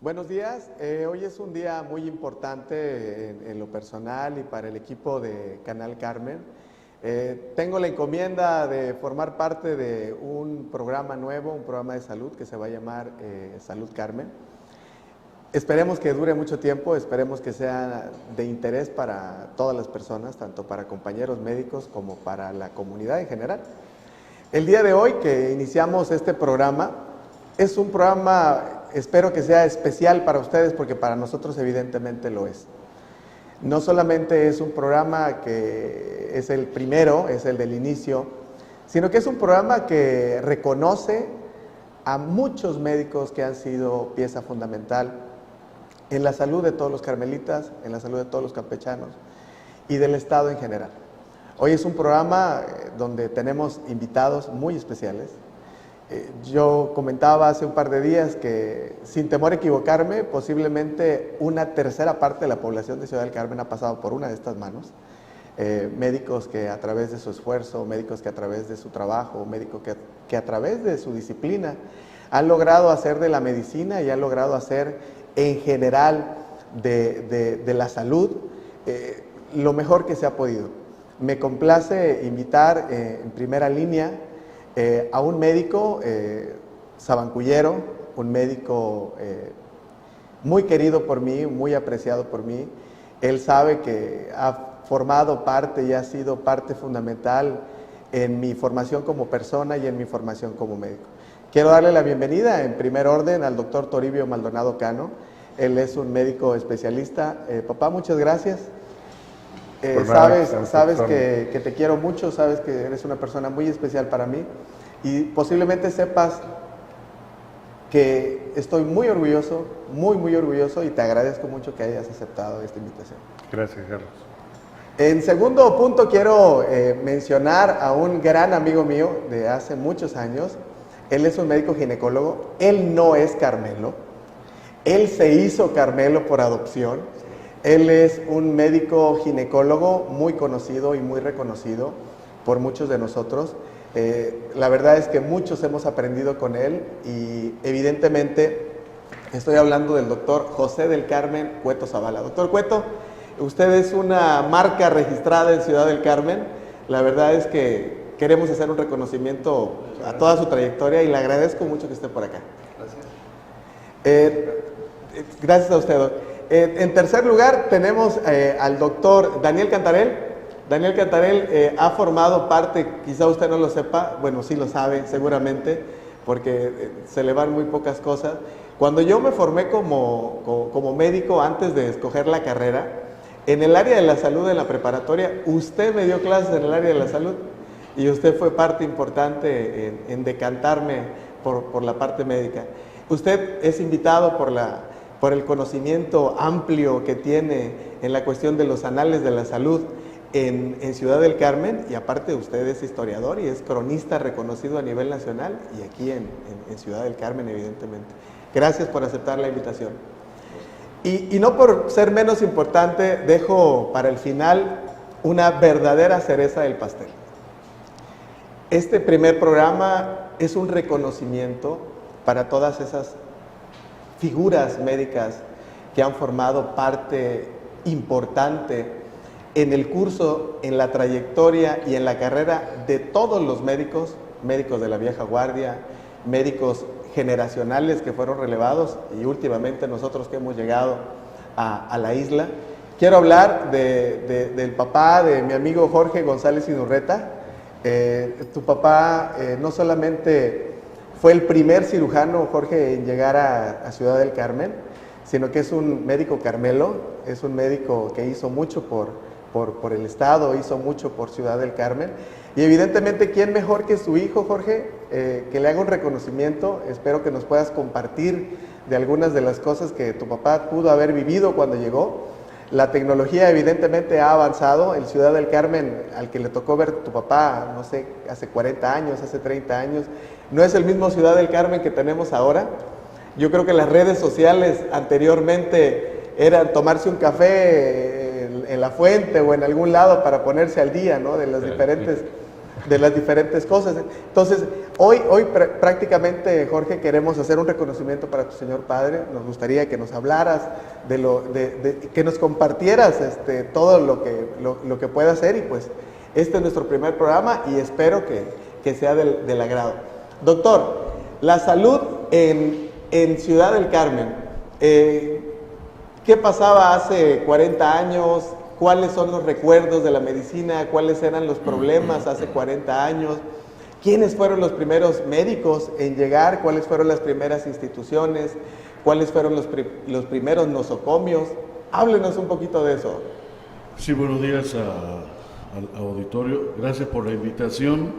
Buenos días, hoy es un día muy importante en lo personal y para el equipo de Canal Carmen. Tengo la encomienda de formar parte de un programa nuevo, un programa de salud que se va a llamar Salud Carmen. Esperemos que dure mucho tiempo, esperemos que sea de interés para todas las personas, tanto para compañeros médicos como para la comunidad en general. El día de hoy que iniciamos este programa, es un programa, espero que sea especial para ustedes, porque para nosotros evidentemente lo es. No solamente es un programa que es el primero, es el del inicio, sino que es un programa que reconoce a muchos médicos que han sido pieza fundamental en la salud de todos los carmelitas, en la salud de todos los campechanos y del Estado en general. Hoy es un programa donde tenemos invitados muy especiales. Yo comentaba hace un par de días que, sin temor a equivocarme, posiblemente una tercera parte de la población de Ciudad del Carmen ha pasado por una de estas manos. Médicos que a través de su esfuerzo, médicos que a través de su trabajo, médicos que a través de su disciplina han logrado hacer de la medicina y han logrado hacer en general de la salud lo mejor que se ha podido. Me complace invitar en primera línea a un médico sabancullero, un médico muy querido por mí, muy apreciado por mí. Él sabe que ha formado parte y ha sido parte fundamental en mi formación como persona y en mi formación como médico. Quiero darle la bienvenida en primer orden al doctor Toribio Maldonado Cano. Él es un médico especialista. Papá, muchas gracias. Sabes que te quiero mucho, sabes que eres una persona muy especial para mí y posiblemente sepas que estoy muy orgulloso, muy orgulloso, y te agradezco mucho que hayas aceptado esta invitación. Gracias, Carlos. En segundo punto quiero mencionar a un gran amigo mío de hace muchos años. Él es un médico ginecólogo, él no es Carmelo, él se hizo Carmelo por adopción. Él es un médico ginecólogo muy conocido y muy reconocido por muchos de nosotros. La verdad es que muchos hemos aprendido con él y evidentemente estoy hablando del doctor José del Carmen Cueto Zavala. Doctor Cueto, usted es una marca registrada en Ciudad del Carmen. La verdad es que queremos hacer un reconocimiento a toda su trayectoria y le agradezco mucho que esté por acá. Gracias. Gracias a usted, doctor. En tercer lugar tenemos al doctor Daniel Cantarell. Daniel Cantarell ha formado parte, quizá usted no lo sepa, bueno, sí lo sabe seguramente, porque se le van muy pocas cosas. Cuando yo me formé como médico, antes de escoger la carrera, en el área de la salud en la preparatoria, usted me dio clases en el área de la salud y usted fue parte importante en decantarme por la parte médica. Usted es invitado por el conocimiento amplio que tiene en la cuestión de los anales de la salud en Ciudad del Carmen, y aparte usted es historiador y es cronista reconocido a nivel nacional y aquí en Ciudad del Carmen, evidentemente. Gracias por aceptar la invitación. Y no por ser menos importante, dejo para el final una verdadera cereza del pastel. Este primer programa es un reconocimiento para todas esas figuras médicas que han formado parte importante en el curso, en la trayectoria y en la carrera de todos los médicos, médicos de la vieja guardia, médicos generacionales que fueron relevados y últimamente nosotros que hemos llegado a la isla. Quiero hablar del papá de mi amigo Jorge González Inurreta. Tu papá no solamente fue el primer cirujano, Jorge, en llegar a Ciudad del Carmen, sino que es un médico carmelo, es un médico que hizo mucho por el Estado, hizo mucho por Ciudad del Carmen. Y evidentemente, ¿quién mejor que su hijo, Jorge, que le haga un reconocimiento? Espero que nos puedas compartir de algunas de las cosas que tu papá pudo haber vivido cuando llegó. La tecnología evidentemente ha avanzado. El Ciudad del Carmen, al que le tocó ver tu papá, no sé, hace 40 años, hace 30 años, no es el mismo Ciudad del Carmen que tenemos ahora. Yo creo que las redes sociales anteriormente eran tomarse un café en la fuente o en algún lado para ponerse al día, ¿no?, de las diferentes de las diferentes cosas. Entonces, hoy prácticamente, Jorge, queremos hacer un reconocimiento para tu Señor Padre. Nos gustaría que nos hablaras, que nos compartieras todo lo que pueda hacer, y pues este es nuestro primer programa y espero que sea del agrado. Doctor, la salud en Ciudad del Carmen, ¿qué pasaba hace 40 años? ¿Cuáles son los recuerdos de la medicina? ¿Cuáles eran los problemas hace 40 años? ¿Quiénes fueron los primeros médicos en llegar? ¿Cuáles fueron las primeras instituciones? ¿Cuáles fueron los primeros nosocomios? Háblenos un poquito de eso. Sí, buenos días al auditorio. Gracias por la invitación.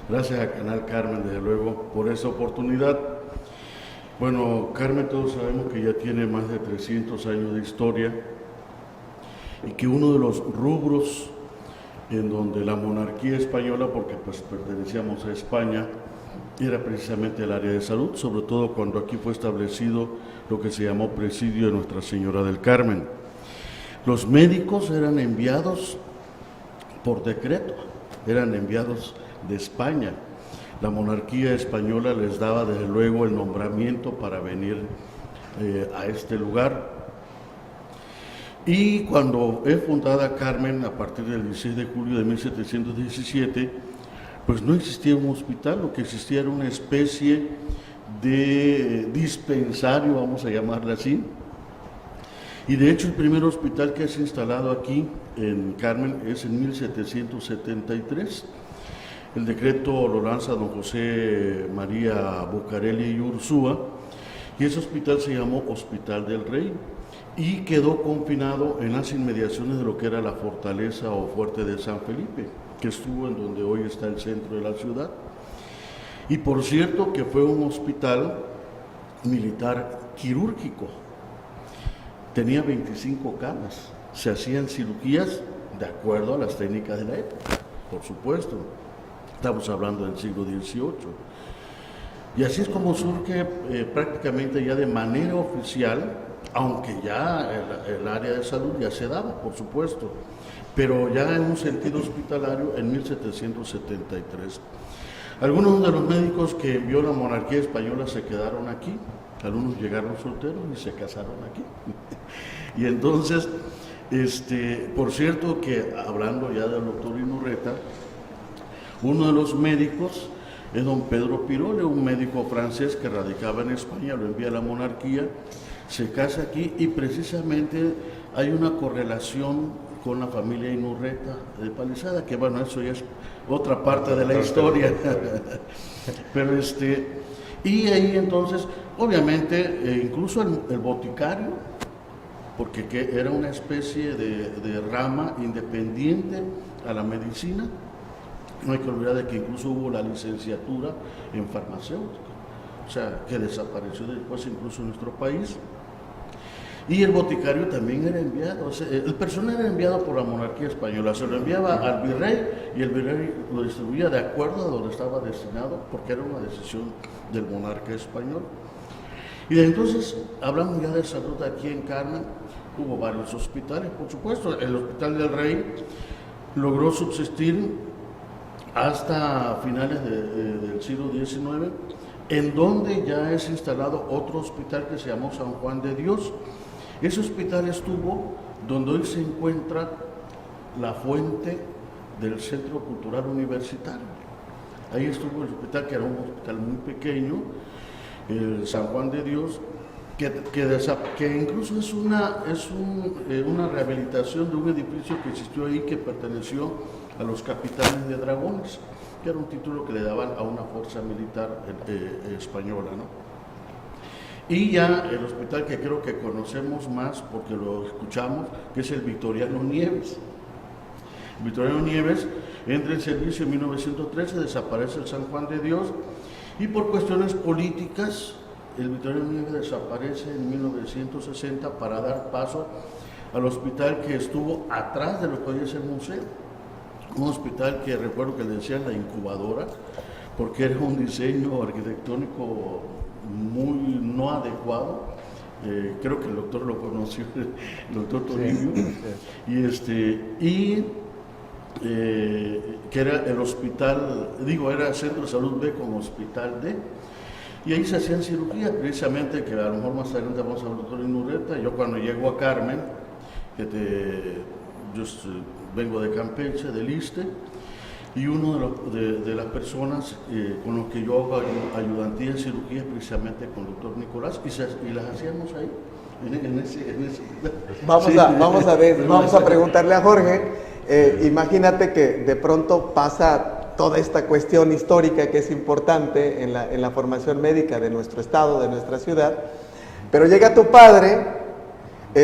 Gracias a Canal Carmen, desde luego, por esta oportunidad. Bueno, Carmen, todos sabemos que ya tiene más de 300 años de historia, y que uno de los rubros en donde la monarquía española, porque pues pertenecíamos a España, era precisamente el área de salud, sobre todo cuando aquí fue establecido lo que se llamó Presidio de Nuestra Señora del Carmen. Los médicos eran enviados por decreto, eran enviados de España. La monarquía española les daba desde luego el nombramiento para venir a este lugar. Y cuando es fundada Carmen, a partir del 16 de julio de 1717, pues no existía un hospital, lo que existía era una especie de dispensario, vamos a llamarle así. Y de hecho el primer hospital que es instalado aquí en Carmen es en 1773. El decreto lo lanza don José María Bucareli y Ursúa, y ese hospital se llamó Hospital del Rey, y quedó confinado en las inmediaciones de lo que era la fortaleza o fuerte de San Felipe, que estuvo en donde hoy está el centro de la ciudad. Y por cierto que fue un hospital militar quirúrgico, tenía 25 camas, se hacían cirugías de acuerdo a las técnicas de la época, por supuesto, estamos hablando del siglo XVIII. Y así es como surge prácticamente ya de manera oficial, aunque ya el área de salud ya se daba, por supuesto, pero ya en un sentido hospitalario en 1773. Algunos de los médicos que envió la monarquía española se quedaron aquí, algunos llegaron solteros y se casaron aquí. Y entonces, por cierto que hablando ya del doctor Inurreta, uno de los médicos es don Pedro Pirole, un médico francés que radicaba en España, lo envía a la monarquía, se casa aquí, y precisamente hay una correlación con la familia Inurreta de Palizada, que bueno, eso ya es otra parte de la historia. Pero y ahí entonces, obviamente, incluso el boticario, porque era una especie de rama independiente a la medicina. No hay que olvidar de que incluso hubo la licenciatura en farmacéutica, o sea, que desapareció después incluso en nuestro país. Y el boticario también era enviado, o sea, el personal era enviado por la monarquía española, se lo enviaba al virrey, y el virrey lo distribuía de acuerdo a donde estaba destinado, porque era una decisión del monarca español. Y de entonces, hablamos ya de salud aquí en Carmen, hubo varios hospitales, por supuesto. El Hospital del Rey logró subsistir hasta finales del siglo XIX, en donde ya es instalado otro hospital que se llamó San Juan de Dios. Ese hospital estuvo donde hoy se encuentra la fuente del Centro Cultural Universitario. Ahí estuvo el hospital, que era un hospital muy pequeño, el San Juan de Dios, que incluso es una rehabilitación de un edificio que existió ahí, que perteneció a los capitanes de dragones, que era un título que le daban a una fuerza militar española, ¿no? Y ya el hospital que creo que conocemos más, porque lo escuchamos, que es el Victoriano Nieves. El Victoriano Nieves entra en servicio en 1913, desaparece el San Juan de Dios, y por cuestiones políticas, el Victoriano Nieves desaparece en 1960 para dar paso al hospital que estuvo atrás de lo que hoy es el museo. Un hospital que recuerdo que le decían la incubadora, porque era un diseño arquitectónico muy no adecuado. Creo que el doctor lo conoció, el doctor Toribio. Y que era el hospital, era Centro de Salud B con Hospital D, y ahí se hacían cirugías, precisamente, que a lo mejor más adelante vamos a hablar del doctor Inurreta. Yo cuando llego a Carmen, yo vengo de Campeche, del Iste, y uno de las personas con los que yo hago ayudantía en cirugía, precisamente con el doctor Nicolás, y las hacíamos ahí. Vamos a preguntarle a Jorge. Imagínate que de pronto pasa toda esta cuestión histórica que es importante en la formación médica de nuestro estado, de nuestra ciudad, pero llega tu padre.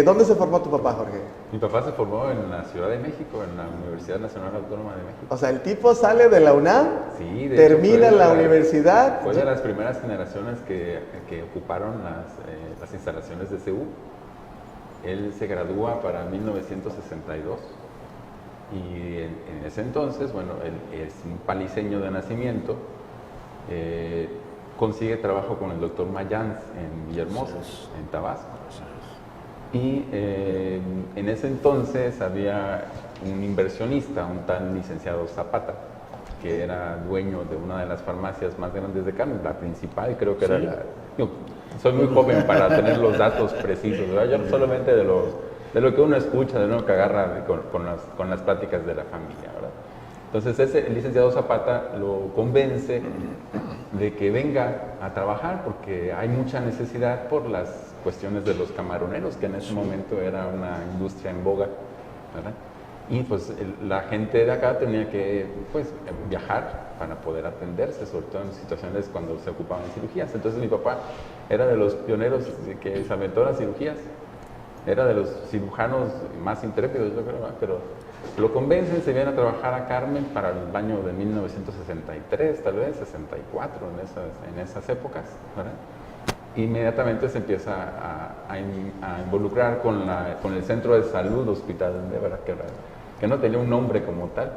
¿Dónde se formó tu papá, Jorge? Mi papá se formó en la Ciudad de México, en la Universidad Nacional Autónoma de México. O sea, el tipo sale de la UNAM, sí, termina la universidad. Fue de las primeras generaciones que ocuparon las instalaciones de CU. Él se gradúa para 1962 y en ese entonces, bueno, él es un paliseño de nacimiento, consigue trabajo con el doctor Mayans en Villahermosa, en Tabasco. Y en ese entonces había un inversionista, un tal licenciado Zapata, que era dueño de una de las farmacias más grandes de Carmen, la principal, creo que era soy muy joven para tener los datos precisos, ¿verdad? Yo solamente de lo que uno escucha, de lo que agarra con las pláticas de la familia, ¿verdad? Entonces el licenciado Zapata lo convence de que venga a trabajar porque hay mucha necesidad por las cuestiones de los camaroneros, que en ese momento era una industria en boga, ¿verdad? Y pues la gente de acá tenía que viajar para poder atenderse, sobre todo en situaciones cuando se ocupaban en cirugías. Entonces mi papá era de los pioneros que se aventó las cirugías, era de los cirujanos más intrépidos, yo creo, ¿verdad? Pero lo convencen, se viene a trabajar a Carmen para el año de 1963, tal vez, 64, en esas épocas, ¿verdad? Inmediatamente se empieza a involucrar con el Centro de Salud Hospital de ¿verdad? Que no tenía un nombre como tal.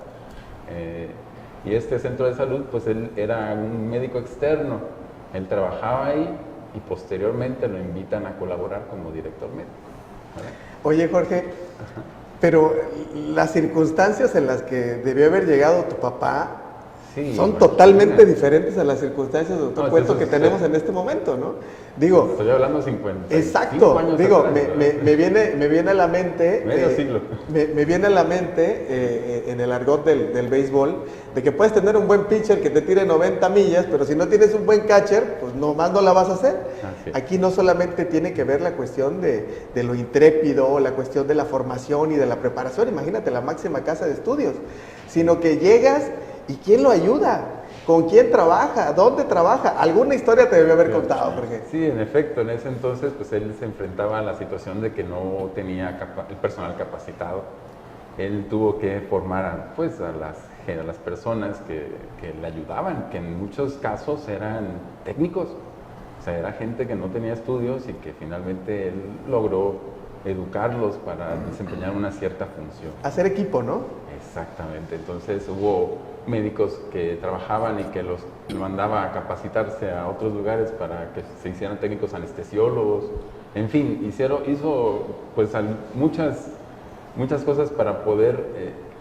Y este centro de salud, pues él era un médico externo, él trabajaba ahí y posteriormente lo invitan a colaborar como director médico, ¿verdad? Oye, Jorge, pero las circunstancias en las que debió haber llegado tu papá son totalmente diferentes a las circunstancias, doctor Cueto, que tenemos en este momento, ¿no? Digo, estoy hablando de 50. Exacto, años digo, atrás, me viene a la mente, medio siglo. Me viene a la mente en el argot del béisbol, de que puedes tener un buen pitcher que te tire 90 millas, pero si no tienes un buen catcher, pues nomás no la vas a hacer. Aquí no solamente tiene que ver la cuestión de lo intrépido, la cuestión de la formación y de la preparación, imagínate la máxima casa de estudios, sino que llegas y ¿quién lo ayuda? ¿Con quién trabaja? ¿Dónde trabaja? Alguna historia te debe haber contado, Jorge. Sí, en efecto, en ese entonces pues él se enfrentaba a la situación de que no tenía el personal capacitado. Él tuvo que formar a las personas que le ayudaban, que en muchos casos eran técnicos. O sea, era gente que no tenía estudios y que finalmente él logró educarlos para desempeñar una cierta función. Hacer equipo, ¿no? Exactamente. Entonces hubo médicos que trabajaban y que los mandaba a capacitarse a otros lugares para que se hicieran técnicos anestesiólogos. En fin, hizo pues muchas cosas para poder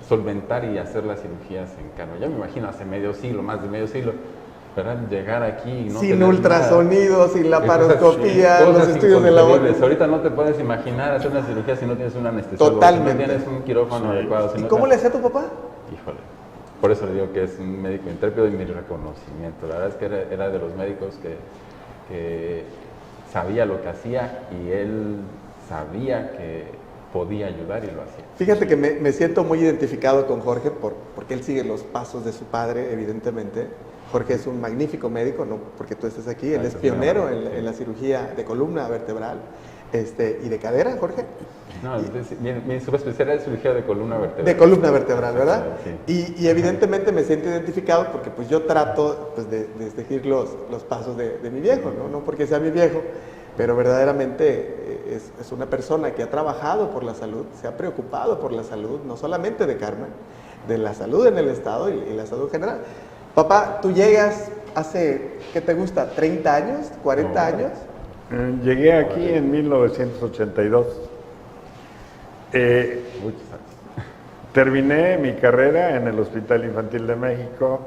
solventar y hacer las cirugías en Carmen. Ya me imagino hace medio siglo, más de medio siglo, ¿verdad? Llegar aquí y no sin ultrasonido, nada, sin laparoscopía, los estudios de la boca. Ahorita no te puedes imaginar hacer una cirugía si no tienes un anestesiólogo, totalmente, si no tienes un quirófano adecuado. ¿Y cómo le hacía tu papá? Híjole, por eso le digo que es un médico intrépido y mi reconocimiento. La verdad es que era de los médicos que sabía lo que hacía y él sabía que podía ayudar y lo hacía. Fíjate que me siento muy identificado con Jorge porque él sigue los pasos de su padre, evidentemente. Jorge es un magnífico médico, no porque tú estés aquí, él es pionero en la cirugía de columna vertebral y de cadera, Jorge. No, mi subespecialidad es cirugía de columna vertebral. De columna vertebral, ¿verdad? Sí. Y evidentemente me siento identificado porque pues yo trato pues, de seguir los pasos de mi viejo, ¿no? No porque sea mi viejo, pero verdaderamente es una persona que ha trabajado por la salud, se ha preocupado por la salud, no solamente de Carmen, de la salud en el estado y la salud general. Papá, tú llegas hace, ¿qué te gusta? ¿30 años? ¿40 años? Llegué aquí en 1982. Muchos años. terminé mi carrera en el Hospital Infantil de México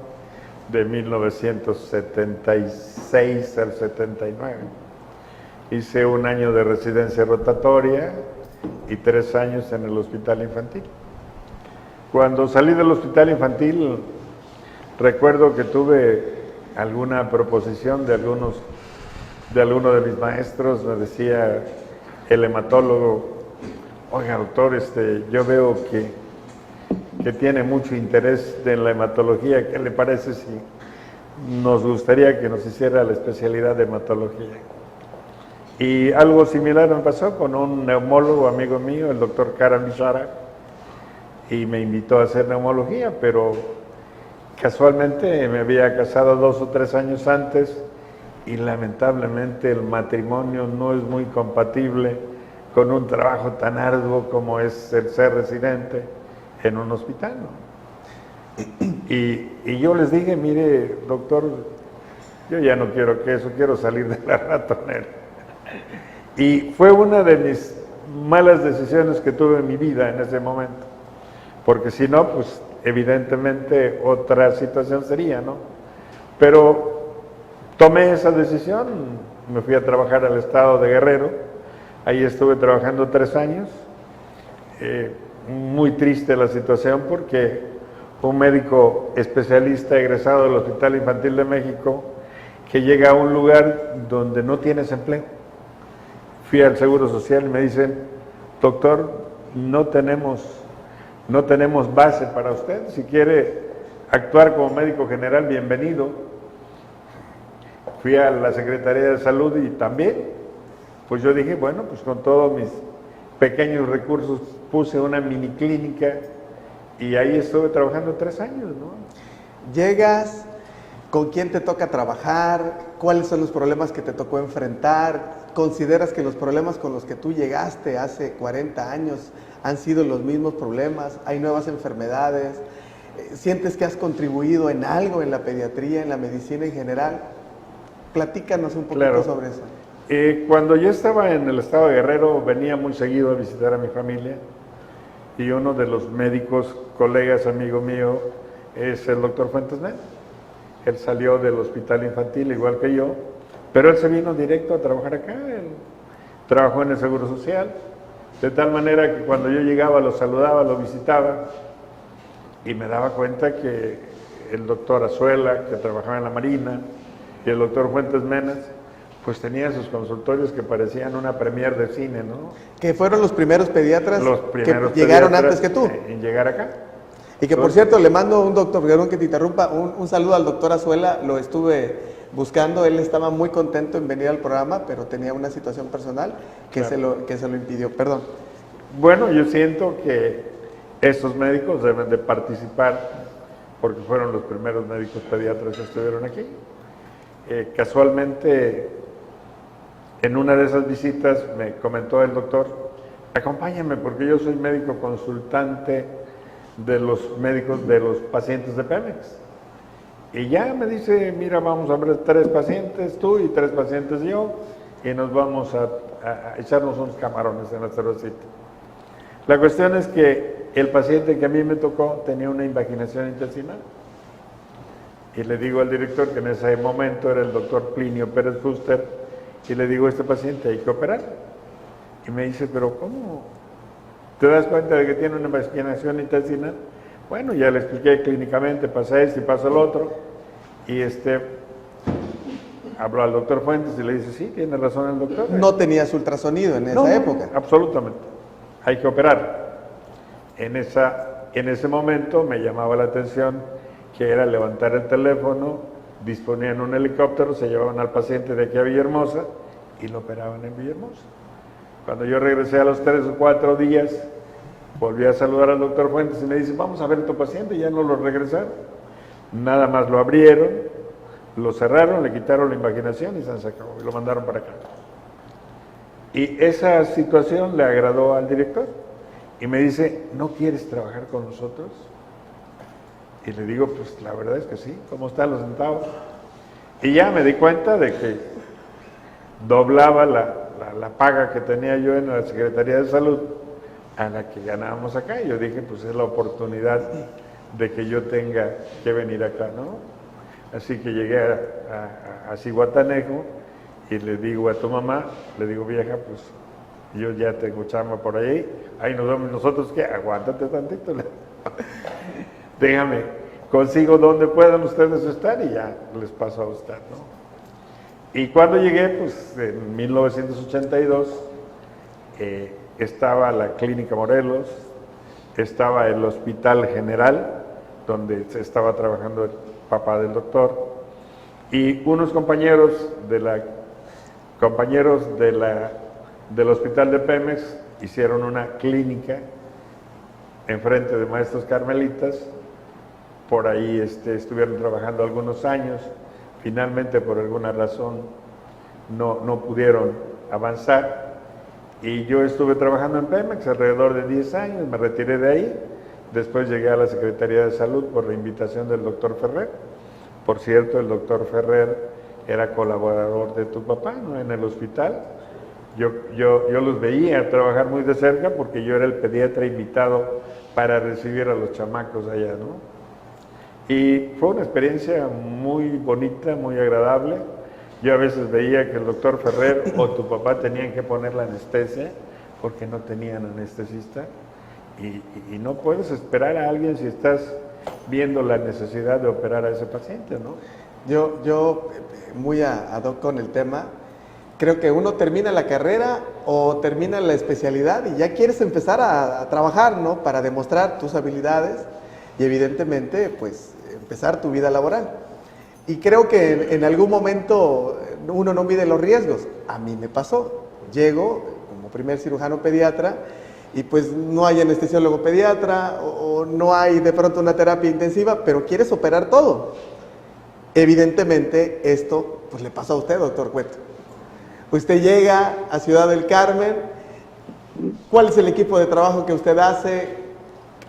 de 1976 al 79. Hice un año de residencia rotatoria y 3 años en el Hospital Infantil. Cuando salí del Hospital Infantil, recuerdo que tuve alguna proposición de alguno de mis maestros. Me decía el hematólogo: oiga, doctor, yo veo que tiene mucho interés en la hematología. ¿Qué le parece si nos gustaría que nos hiciera la especialidad de hematología? Y algo similar me pasó con un neumólogo amigo mío, el doctor Karam Bishara, y me invitó a hacer neumología, pero casualmente me había casado 2 o 3 años antes y lamentablemente el matrimonio no es muy compatible con un trabajo tan arduo como es el ser residente en un hospital, ¿no? Y yo les dije: mire, doctor, yo ya no quiero que eso, quiero salir de la ratonera. Y fue una de mis malas decisiones que tuve en mi vida en ese momento, porque si no, pues evidentemente otra situación sería, ¿no? Pero tomé esa decisión, me fui a trabajar al estado de Guerrero, ahí estuve trabajando 3 años, muy triste la situación porque un médico especialista egresado del Hospital Infantil de México que llega a un lugar donde no tienes empleo. Fui al Seguro Social y me dicen: doctor, no tenemos base para usted, si quiere actuar como médico general, bienvenido. Fui a la Secretaría de Salud y también, pues yo dije, bueno, pues con todos mis pequeños recursos puse una mini clínica y ahí estuve trabajando 3 años, ¿no? Llegas, ¿con quién te toca trabajar? ¿Cuáles son los problemas que te tocó enfrentar? ¿Consideras que los problemas con los que tú llegaste hace 40 años han sido los mismos problemas? ¿Hay nuevas enfermedades? ¿Sientes que has contribuido en algo en la pediatría, en la medicina en general? Platícanos un poquito sobre eso. Cuando yo estaba en el estado de Guerrero, venía muy seguido a visitar a mi familia y uno de los médicos, colegas, amigo mío, es el doctor Fuentes Mena. Él salió del hospital infantil igual que yo, pero él se vino directo a trabajar acá. Él trabajó en el Seguro Social, de tal manera que cuando yo llegaba lo saludaba, lo visitaba y me daba cuenta que el doctor Azuela, que trabajaba en la Marina, y el doctor Fuentes Menas, pues tenía sus consultorios que parecían una premier de cine, ¿no? Que fueron los primeros pediatras que llegaron pediatras antes que tú. En llegar acá. Y que por cierto, le mando un doctor, perdón que te interrumpa, un saludo al doctor Azuela, lo estuve buscando, él estaba muy contento en venir al programa, pero tenía una situación personal que, claro, se lo impidió, perdón. Bueno, yo siento que estos médicos deben de participar porque fueron los primeros médicos pediatras que estuvieron aquí. Casualmente, en una de esas visitas me comentó el doctor: acompáñame porque yo soy médico consultante de los médicos de los pacientes de Pemex. Y ya me dice: mira, vamos a ver 3 pacientes, tú y 3 pacientes yo, y nos vamos a echarnos unos camarones en la cervecita. La cuestión es que el paciente que a mí me tocó tenía una invaginación intestinal. Y le digo al director, que en ese momento era el doctor Plinio Pérez Fuster, y le digo: este paciente hay que operar. Y me dice: pero ¿cómo? ¿Te das cuenta de que tiene una invaginación intestinal? Bueno, ya le expliqué clínicamente, pasa esto y pasa el otro. Y habló al doctor Fuentes y le dice: sí, tiene razón el doctor. No tenías ultrasonido en esa época. Absolutamente. Hay que operar. En ese momento me llamaba la atención que era levantar el teléfono, disponían un helicóptero, se llevaban al paciente de aquí a Villahermosa y lo operaban en Villahermosa. Cuando yo regresé a los 3 o 4 días, volví a saludar al doctor Fuentes y me dice: vamos a ver tu paciente, y ya no lo regresaron. Nada más lo abrieron, lo cerraron, le quitaron la invaginación y se acabó, y lo mandaron para acá. Y esa situación le agradó al director y me dice: ¿no quieres trabajar con nosotros? Y le digo: pues la verdad es que sí. ¿Cómo están los centavos? Y ya me di cuenta de que doblaba la paga que tenía yo en la Secretaría de Salud a la que ganábamos acá. Y yo dije, pues es la oportunidad de que yo tenga que venir acá, ¿no? Así que llegué a Zihuatanejo y le digo a tu mamá, le digo, vieja, pues yo ya tengo chamba por ahí nos vemos nosotros, ¿qué? Aguántate tantito. Déjame, consigo donde puedan ustedes estar y ya les paso a usted, ¿no? Y cuando llegué, pues en 1982, estaba la Clínica Morelos, estaba el Hospital General, donde se estaba trabajando el papá del doctor, y unos compañeros del Hospital de Pemex hicieron una clínica enfrente de Maestros Carmelitas. Por ahí estuvieron trabajando algunos años, finalmente por alguna razón no pudieron avanzar, y yo estuve trabajando en Pemex alrededor de 10 años, me retiré de ahí, después llegué a la Secretaría de Salud por la invitación del doctor Ferrer. Por cierto, el doctor Ferrer era colaborador de tu papá, ¿no? En el hospital. Yo los veía trabajar muy de cerca porque yo era el pediatra invitado para recibir a los chamacos allá, ¿no? Y fue una experiencia muy bonita, muy agradable. Yo a veces veía que el doctor Ferrer o tu papá tenían que poner la anestesia porque no tenían anestesista. Y no puedes esperar a alguien si estás viendo la necesidad de operar a ese paciente, ¿no? Yo muy ad hoc con el tema, creo que uno termina la carrera o termina la especialidad y ya quieres empezar a trabajar, ¿no? Para demostrar tus habilidades y evidentemente, pues, empezar tu vida laboral. Y creo que en algún momento uno no mide los riesgos. A mí me pasó. Llego como primer cirujano pediatra y pues no hay anestesiólogo pediatra o no hay de pronto una terapia intensiva, pero quieres operar todo. Evidentemente esto pues le pasó a usted, doctor Cueto. Usted llega a Ciudad del Carmen. ¿Cuál es el equipo de trabajo que usted hace?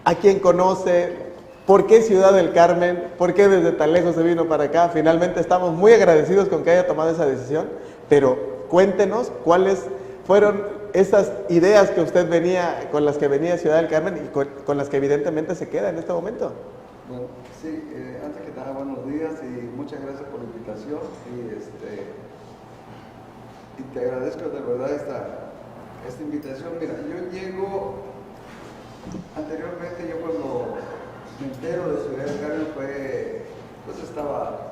¿A quién conoce? ¿Por qué Ciudad del Carmen? ¿Por qué desde tan lejos se vino para acá? Finalmente estamos muy agradecidos con que haya tomado esa decisión, pero cuéntenos cuáles fueron esas ideas que usted venía, con las que venía a Ciudad del Carmen y con las que evidentemente se queda en este momento. Bueno, sí, antes que nada, buenos días y muchas gracias por la invitación y te agradezco de verdad esta invitación. Mira, yo llego, anteriormente yo cuando me entero de Ciudad del Carmen pues estaba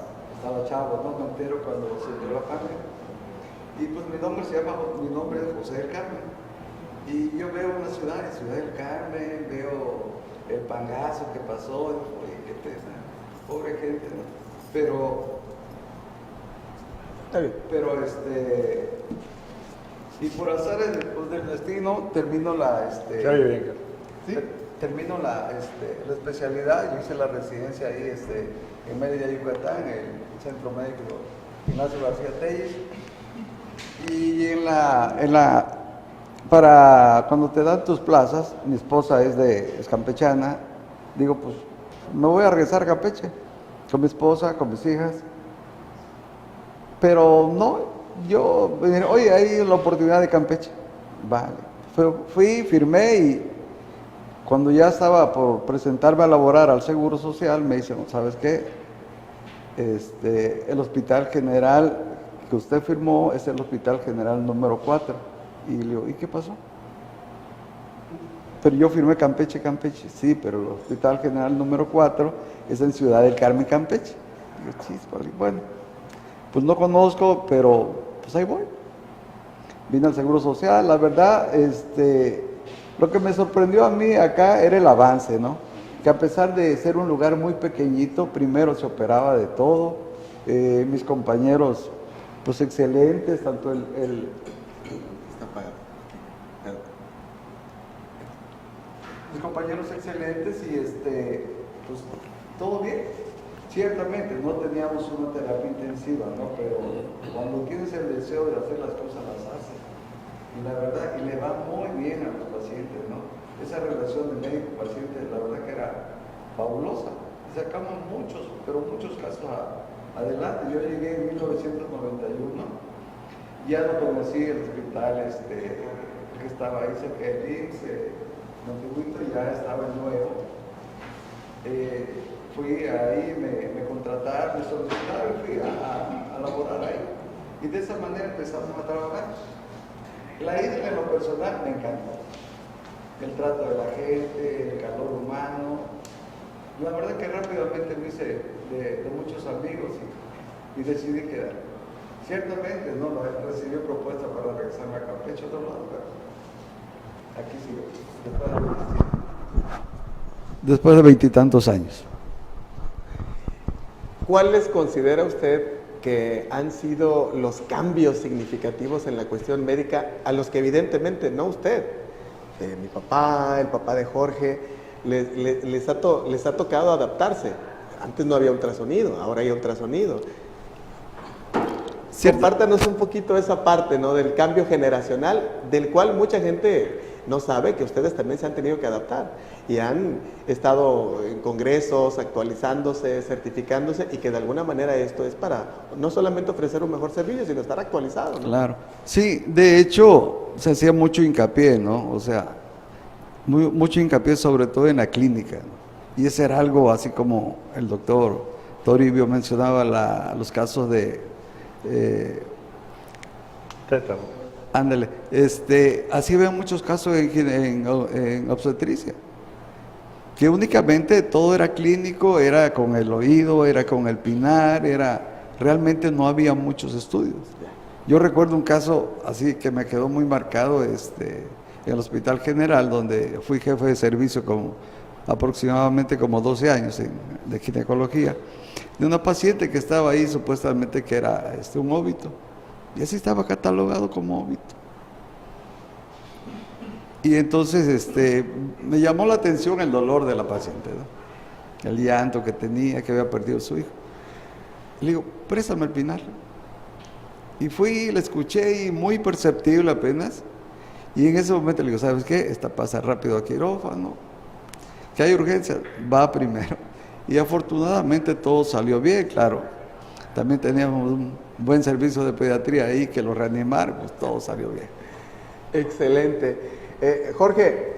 chavo, ¿no? Me entero cuando se dio la pandemia. Y pues mi nombre es José del Carmen. Y yo veo una ciudad del Carmen, veo el pangazo que pasó, y oye, qué pena, pobre gente, ¿no? Pero y por azar del destino termino termino la especialidad. Yo hice la residencia ahí en Mérida, Yucatán, en el Centro Médico Ignacio García Telles. Y para cuando te dan tus plazas, mi esposa es campechana, digo, pues me voy a regresar a Campeche con mi esposa, con mis hijas. Pero no, yo, oye, hay la oportunidad de Campeche. Vale. Fui, firmé y cuando ya estaba por presentarme a laborar al Seguro Social, me dicen, ¿sabes qué? El Hospital General que usted firmó es el Hospital General número 4. Y le digo, ¿y qué pasó? Pero yo firmé Campeche. Sí, pero el Hospital General número 4 es en Ciudad del Carmen, Campeche. Digo, chispa, bueno, pues no conozco, pero pues ahí voy. Vine al Seguro Social, la verdad, lo que me sorprendió a mí acá era el avance, ¿no? Que a pesar de ser un lugar muy pequeñito, primero se operaba de todo, mis compañeros, pues excelentes, tanto está apagado. Mis compañeros excelentes y pues todo bien. Ciertamente no teníamos una terapia intensiva, ¿no? Pero cuando tienes el deseo de hacer las cosas, las haces. Y la verdad, y le va muy bien a los pacientes, ¿no? Esa relación de médico-paciente, la verdad que era fabulosa. Y sacamos muchos casos adelante. Yo llegué en 1991, ya no conocí el hospital que estaba ahí cerca del IMSS, antiguito, ya estaba el nuevo. Fui ahí, me contrataron, me solicitaron y fui a laborar ahí. Y de esa manera empezamos a trabajar. La isla en lo personal me encantó. El trato de la gente, el calor humano. La verdad que rápidamente me hice de muchos amigos y decidí quedar. Ciertamente no recibí propuesta para regresarme a Campeche, otro lado, pero aquí sigo. Después de 20 y tantos años. ¿Cuáles considera usted que han sido los cambios significativos en la cuestión médica a los que evidentemente no usted, mi papá, el papá de Jorge, les ha tocado adaptarse? Antes no había ultrasonido, ahora hay ultrasonido. Compártanos un poquito esa parte, ¿no?, del cambio generacional, del cual mucha gente no sabe que ustedes también se han tenido que adaptar y han estado en congresos, actualizándose, certificándose, y que de alguna manera esto es para no solamente ofrecer un mejor servicio, sino estar actualizado, ¿no? Claro. Sí, de hecho se hacía mucho hincapié, ¿no? O sea, mucho hincapié sobre todo en la clínica, ¿no? Y ese era algo así como el doctor Toribio mencionaba los casos de Tétano. ándale, así veo muchos casos en obstetricia, que únicamente todo era clínico, era con el oído, era con el pinar, realmente no había muchos estudios. Yo recuerdo un caso así que me quedó muy marcado, en el Hospital General, donde fui jefe de servicio aproximadamente como 12 años de ginecología, de una paciente que estaba ahí supuestamente que era un óbito, y así estaba catalogado como óbito. Y entonces me llamó la atención el dolor de la paciente, ¿no? El llanto que tenía, que había perdido a su hijo. Le digo, préstame el pinar. Y fui, le escuché, y muy perceptible apenas. Y en ese momento le digo, ¿sabes qué? Esta pasa rápido a quirófano, que hay urgencia, va primero. Y afortunadamente todo salió bien, claro. También teníamos un buen servicio de pediatría ahí que lo reanimaron, pues todo salió bien. Excelente. Jorge,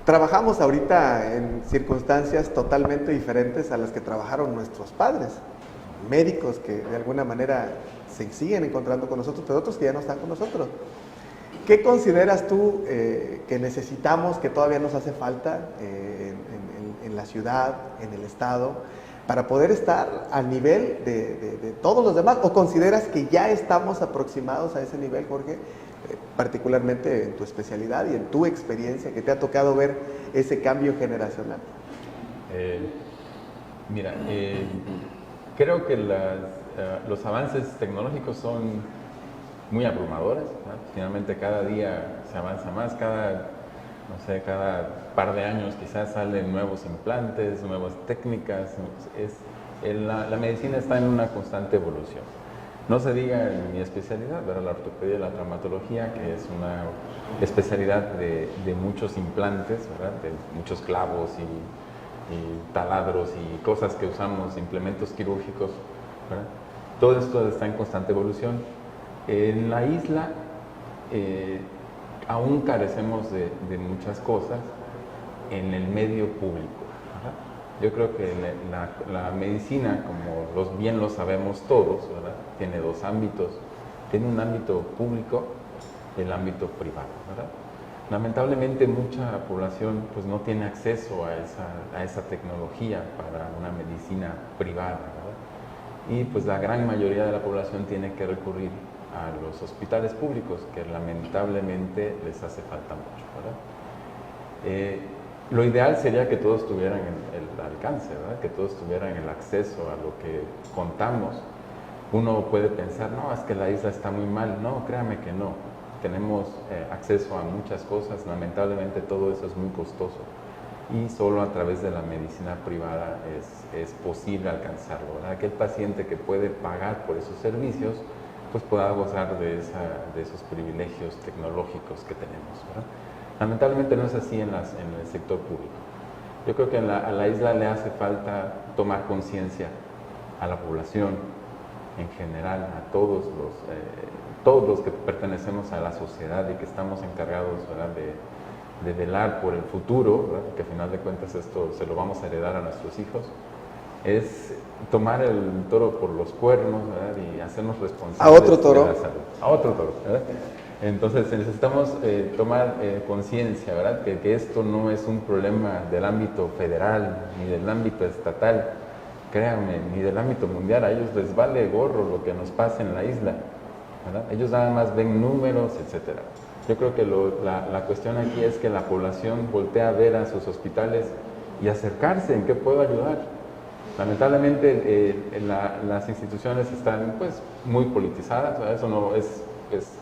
trabajamos ahorita en circunstancias totalmente diferentes a las que trabajaron nuestros padres, médicos que de alguna manera se siguen encontrando con nosotros, pero otros que ya no están con nosotros. ¿Qué consideras tú que necesitamos, que todavía nos hace falta en la ciudad, en el estado, para poder estar al nivel de todos los demás? ¿O consideras que ya estamos aproximados a ese nivel, Jorge? Particularmente en tu especialidad y en tu experiencia, que te ha tocado ver ese cambio generacional. Mira, creo que los avances tecnológicos son muy abrumadores, ¿no? Finalmente cada día se avanza más, cada par de años quizás salen nuevos implantes, nuevas técnicas. La medicina está en una constante evolución. No se diga en mi especialidad, pero la ortopedia y la traumatología, que es una especialidad de muchos implantes, ¿verdad? De muchos clavos y taladros y cosas que usamos, implementos quirúrgicos, ¿verdad? Todo esto está en constante evolución. En la isla aún carecemos de muchas cosas en el medio público, ¿verdad? Yo creo que la medicina, como bien lo sabemos todos, ¿verdad?, tiene dos ámbitos. Tiene un ámbito público y el ámbito privado, ¿verdad? Lamentablemente mucha población pues no tiene acceso a esa tecnología para una medicina privada, ¿verdad? Y pues la gran mayoría de la población tiene que recurrir a los hospitales públicos, que lamentablemente les hace falta mucho, ¿verdad? Lo ideal sería que todos tuvieran el alcance, ¿verdad?, que todos tuvieran el acceso a lo que contamos. Uno puede pensar, no, es que la isla está muy mal. No, créame que no. Tenemos acceso a muchas cosas. Lamentablemente todo eso es muy costoso y solo a través de la medicina privada es posible alcanzarlo, ¿verdad? Aquel paciente que puede pagar por esos servicios pues pueda gozar de esos privilegios tecnológicos que tenemos, ¿verdad? Lamentablemente no es así en el sector público. Yo creo que a la isla le hace falta tomar conciencia a la población en general, a todos los que pertenecemos a la sociedad y que estamos encargados, ¿verdad?, de velar por el futuro, ¿verdad? Que al final de cuentas esto se lo vamos a heredar a nuestros hijos, es tomar el toro por los cuernos, ¿verdad? Y hacernos responsables ¿A otro toro? de la salud. A otro toro, ¿verdad? Entonces necesitamos tomar conciencia, ¿verdad? Que esto no es un problema del ámbito federal, ni del ámbito estatal, créanme, ni del ámbito mundial. A ellos les vale gorro lo que nos pasa en la isla, ¿verdad? Ellos nada más ven números, etcétera. Yo creo que la cuestión aquí es que la población voltee a ver a sus hospitales y acercarse en qué puedo ayudar. Lamentablemente las instituciones están pues muy politizadas, ¿verdad? Eso no es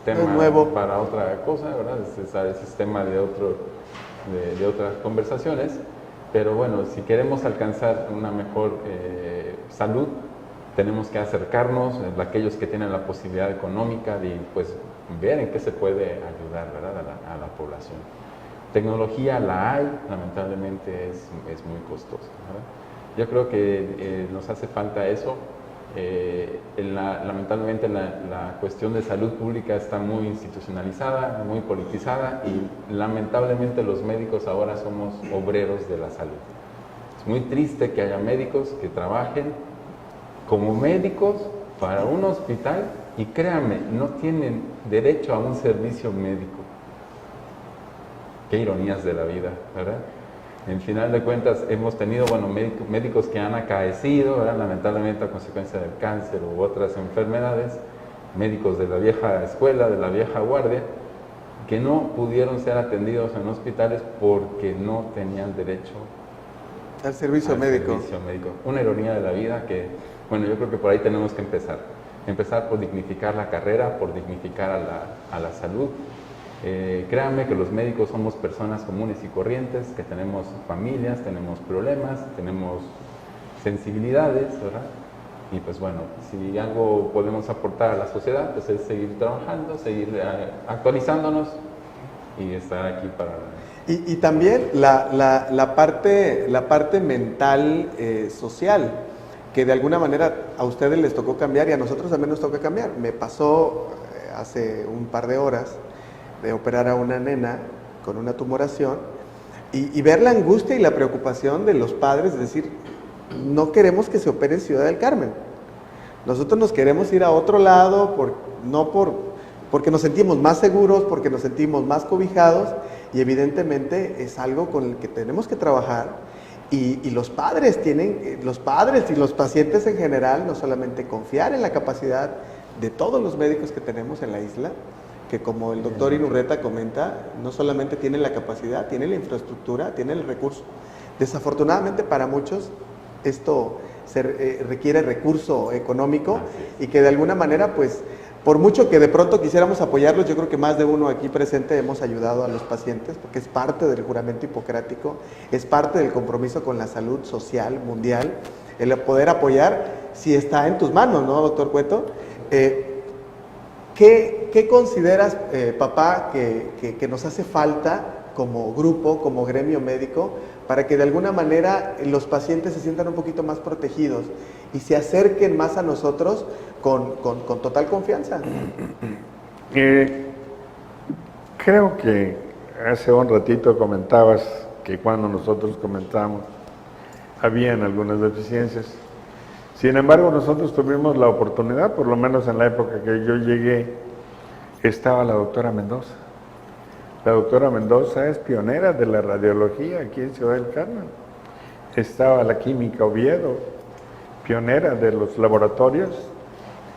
tema nuevo para otra cosa, ¿verdad? Es tema de otras conversaciones, pero bueno, si queremos alcanzar una mejor salud, tenemos que acercarnos, aquellos que tienen la posibilidad económica de pues ver en qué se puede ayudar, ¿verdad? a la población. Tecnología la hay, lamentablemente es muy costosa, ¿verdad? Yo creo que nos hace falta eso. Lamentablemente la cuestión de salud pública está muy institucionalizada, muy politizada y lamentablemente los médicos ahora somos obreros de la salud. Es muy triste que haya médicos que trabajen como médicos para un hospital y créanme, no tienen derecho a un servicio médico. Qué ironías de la vida, ¿verdad? En final de cuentas hemos tenido, bueno, médicos que han acaecido, ¿verdad? Lamentablemente a consecuencia del cáncer u otras enfermedades, médicos de la vieja escuela, de la vieja guardia, que no pudieron ser atendidos en hospitales porque no tenían derecho al servicio médico. Una ironía de la vida que, bueno, yo creo que por ahí tenemos que empezar. Empezar por dignificar la carrera, por dignificar a la salud. Créanme que los médicos somos personas comunes y corrientes, que tenemos familias, tenemos problemas, tenemos sensibilidades, ¿verdad? Y pues bueno, si algo podemos aportar a la sociedad, pues es seguir trabajando, seguir actualizándonos y estar aquí para... Y también la parte mental social, que de alguna manera a ustedes les tocó cambiar y a nosotros también nos toca cambiar. Me pasó hace un par de horas de operar a una nena con una tumoración y ver la angustia y la preocupación de los padres, es decir, no queremos que se opere en Ciudad del Carmen. Nosotros nos queremos ir a otro lado, porque nos sentimos más seguros, porque nos sentimos más cobijados y evidentemente es algo con el que tenemos que trabajar y los padres y los pacientes en general, no solamente confiar en la capacidad de todos los médicos que tenemos en la isla, que como el doctor Inurreta comenta, no solamente tienen la capacidad, tienen la infraestructura, tienen el recurso. Desafortunadamente para muchos esto requiere recurso económico y que de alguna manera, pues, por mucho que de pronto quisiéramos apoyarlos, yo creo que más de uno aquí presente hemos ayudado a los pacientes, porque es parte del juramento hipocrático, es parte del compromiso con la salud social mundial, el poder apoyar si está en tus manos, ¿no, doctor Cueto? ¿Qué consideras, papá, que nos hace falta como grupo, como gremio médico, para que de alguna manera los pacientes se sientan un poquito más protegidos y se acerquen más a nosotros con total confianza? Creo que hace un ratito comentabas que cuando nosotros comenzamos habían algunas deficiencias. Sin embargo, nosotros tuvimos la oportunidad, por lo menos en la época que yo llegué, estaba la doctora Mendoza. La doctora Mendoza es pionera de la radiología aquí en Ciudad del Carmen. Estaba la química Oviedo, pionera de los laboratorios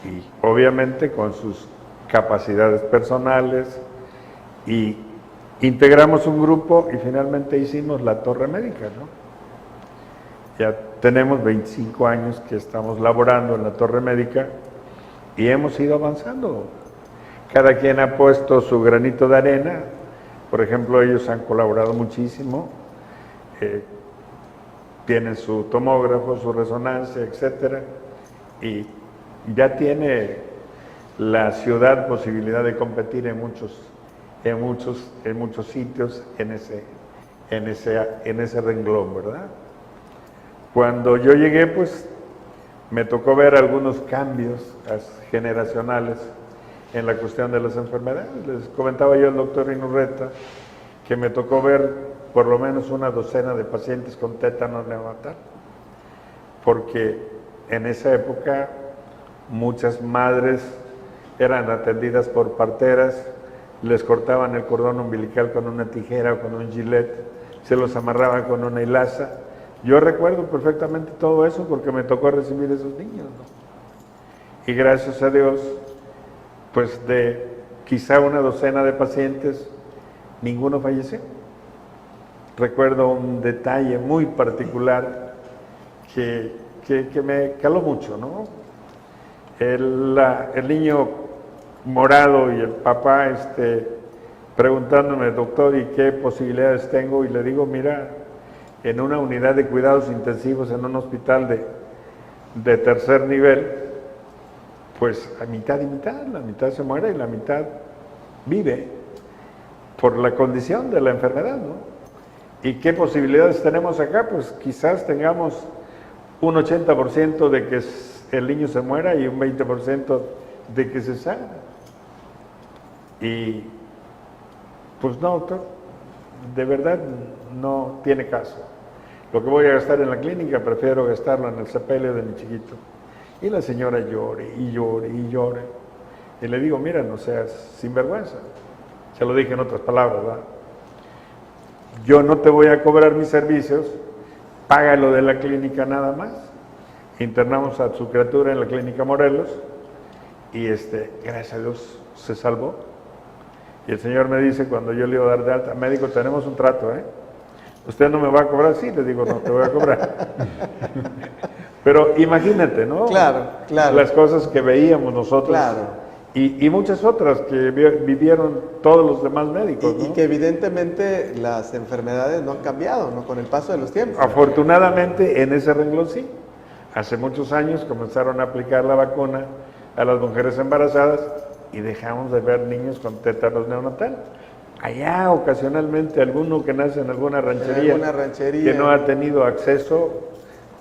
y obviamente con sus capacidades personales, y integramos un grupo y finalmente hicimos la torre médica, ¿no? Ya tenemos 25 años que estamos laborando en la torre médica y hemos ido avanzando. Cada quien ha puesto su granito de arena. Por ejemplo, ellos han colaborado muchísimo. Tienen su tomógrafo, su resonancia, etcétera, y ya tiene la ciudad posibilidad de competir en muchos sitios en ese renglón, ¿verdad? Cuando yo llegué, pues me tocó ver algunos cambios generacionales en la cuestión de las enfermedades. Les comentaba yo al doctor Inurreta que me tocó ver por lo menos una docena de pacientes con tétano neonatal, porque en esa época muchas madres eran atendidas por parteras, les cortaban el cordón umbilical con una tijera o con un gilet, se los amarraban con una hilaza. Yo recuerdo perfectamente todo eso porque me tocó recibir esos niños, ¿no? Y gracias a Dios, pues de quizá una docena de pacientes, ninguno falleció. Recuerdo un detalle muy particular que me caló mucho, ¿no? El niño morado y el papá preguntándome, doctor, ¿y qué posibilidades tengo? Y le digo, mira, en una unidad de cuidados intensivos en un hospital de tercer nivel, pues a mitad y mitad, la mitad se muere y la mitad vive por la condición de la enfermedad, ¿no? ¿Y qué posibilidades tenemos acá? Pues quizás tengamos un 80% de que el niño se muera y un 20% de que se salga. Y pues no, doctor, de verdad no tiene caso. Lo que voy a gastar en la clínica, prefiero gastarlo en el sepelio de mi chiquito. Y la señora llore y llore y llore. Y le digo, mira, no seas sinvergüenza. Se lo dije en otras palabras, ¿verdad? Yo no te voy a cobrar mis servicios, págalo de la clínica nada más. Internamos a su criatura en la clínica Morelos y gracias a Dios se salvó. Y el señor me dice, cuando yo le iba a dar de alta, médico, tenemos un trato, ¿eh? ¿Usted no me va a cobrar? Sí, le digo, no te voy a cobrar. Pero imagínate, ¿no? Claro, claro. Las cosas que veíamos nosotros. Claro. Y muchas otras que vivieron todos los demás médicos, ¿no? Y que evidentemente las enfermedades no han cambiado, ¿no? Con el paso de los tiempos. Afortunadamente, en ese renglón sí. Hace muchos años comenzaron a aplicar la vacuna a las mujeres embarazadas y dejamos de ver niños con tétanos neonatal. Allá ocasionalmente alguno que nace en alguna ranchería, que no ha tenido acceso,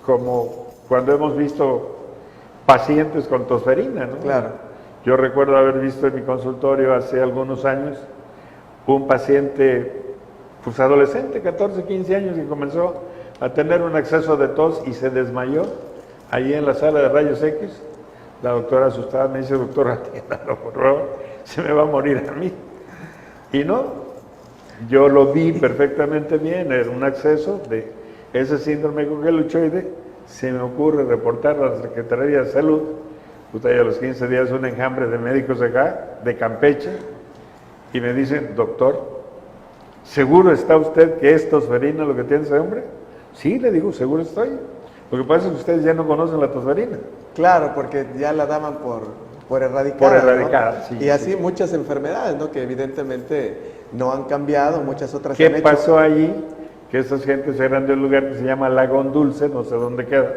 como cuando hemos visto pacientes con tosferina, ¿no? Claro. Yo recuerdo haber visto en mi consultorio hace algunos años un paciente, pues adolescente, 14, 15 años, que comenzó a tener un acceso de tos y se desmayó allí en la sala de rayos X. La doctora asustada me dice, doctora, atiéndalo, por favor, se me va a morir a mí. Y no, yo lo vi perfectamente bien, era un acceso de ese síndrome coqueluchoide. Se me ocurre reportar a la Secretaría de Salud, justo ahí a los 15 días un enjambre de médicos de acá, de Campeche, y me dicen, doctor, ¿seguro está usted que es tosferina lo que tiene ese hombre? Sí, le digo, seguro estoy. Lo que pasa es que ustedes ya no conocen la tosferina. Claro, porque ya la daban por erradicada. Por erradicada, ¿no? sí. Y así sí. Muchas enfermedades, ¿no? Que evidentemente no han cambiado, muchas otras ¿Qué han hecho. pasó allí? Que estas gentes eran de un lugar que se llama Lagón Dulce, no sé dónde queda,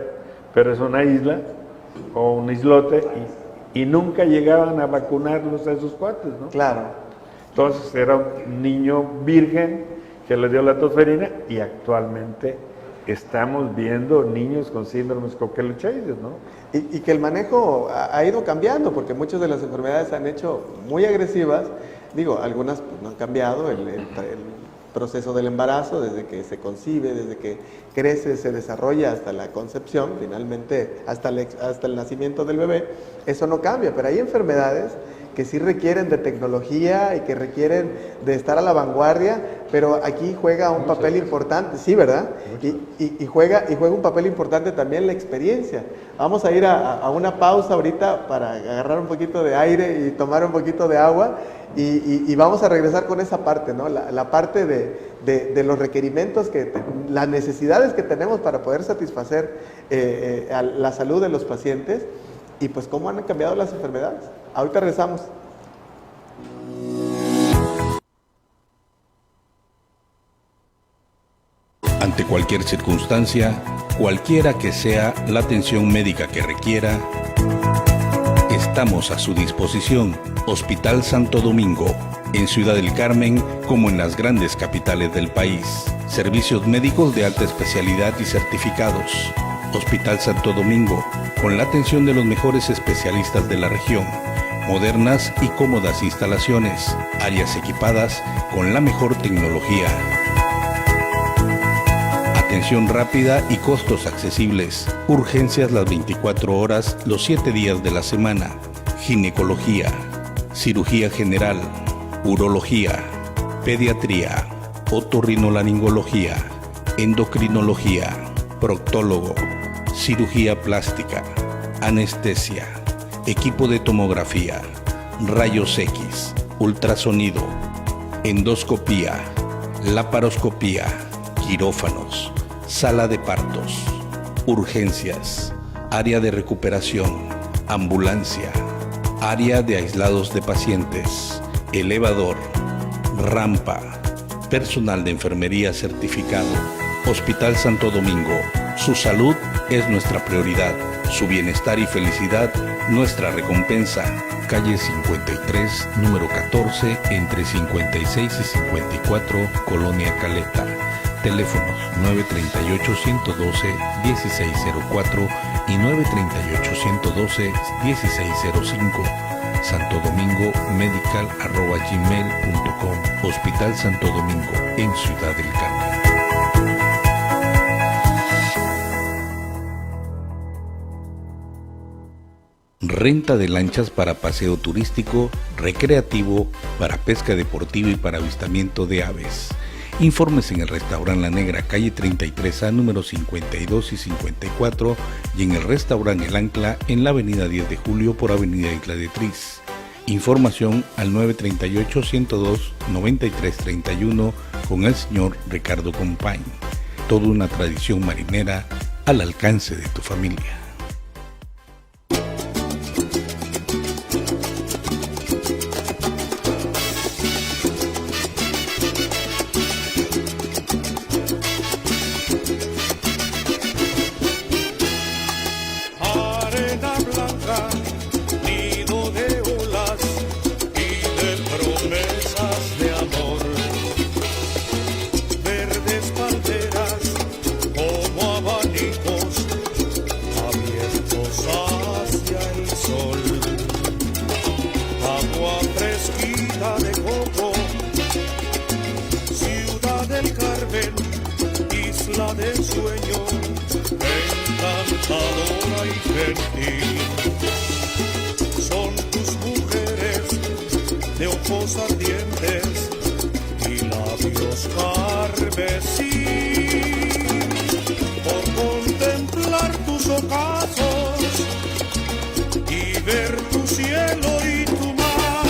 pero es una isla o un islote y nunca llegaban a vacunarlos a esos cuates, ¿no? Claro. Entonces era un niño virgen que le dio la tosferina y actualmente estamos viendo niños con síndromes coqueluchoides, ¿no? Y que el manejo ha ido cambiando, porque muchas de las enfermedades se han hecho muy agresivas. Digo, algunas pues, no han cambiado, el proceso del embarazo, desde que se concibe, desde que crece, se desarrolla hasta la concepción, finalmente hasta el nacimiento del bebé, eso no cambia, pero hay enfermedades que sí requieren de tecnología y que requieren de estar a la vanguardia, pero aquí juega un papel importante, sí, ¿verdad? Y juega un papel importante también la experiencia. Vamos a ir a una pausa ahorita para agarrar un poquito de aire y tomar un poquito de agua y vamos a regresar con esa parte, ¿no? La parte de los requerimientos, las necesidades que tenemos para poder satisfacer la salud de los pacientes y pues cómo han cambiado las enfermedades. Ahorita regresamos. Ante cualquier circunstancia, cualquiera que sea la atención médica que requiera, estamos a su disposición. Hospital Santo Domingo, en Ciudad del Carmen como en las grandes capitales del país. Servicios médicos de alta especialidad y certificados. Hospital Santo Domingo, con la atención de los mejores especialistas de la región. modernas y cómodas instalaciones, áreas equipadas con la mejor tecnología. Atención rápida y costos accesibles. Urgencias las 24 horas, los 7 días de la semana. Ginecología, cirugía general, urología, pediatría, otorrinolaringología, endocrinología, proctólogo, cirugía plástica, anestesia, equipo de tomografía, rayos X, ultrasonido, endoscopía, laparoscopía, quirófanos, sala de partos, urgencias, área de recuperación, ambulancia, área de aislados de pacientes, elevador, rampa, personal de enfermería certificado. Hospital Santo Domingo, su salud es nuestra prioridad, su bienestar y felicidad nuestra recompensa. Calle 53, número 14, entre 56 y 54, Colonia Caleta. Teléfonos 938-112-1604 y 938-112-1605. Santo Domingo medical@gmail.com. Hospital Santo Domingo, en Ciudad del Carmen. Renta de lanchas para paseo turístico, recreativo, para pesca deportiva y para avistamiento de aves. Informes en el restaurante La Negra, calle 33A, número 52 y 54, y en el restaurante El Ancla, en la avenida 10 de Julio por avenida Isla de Tris. Información al 938-102-9331 con el señor Ricardo Compañ. Toda una tradición marinera al alcance de tu familia. Son tus mujeres de ojos ardientes y labios carmesí. Por contemplar tus ocasos y ver tu cielo y tu mar,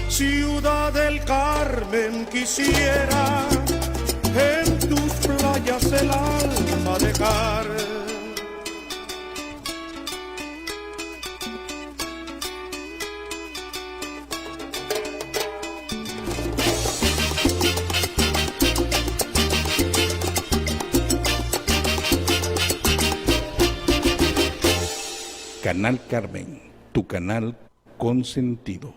Ciudad del Carmen, quisiera en tus playas el alma dejar. Canal Carmen, tu canal consentido.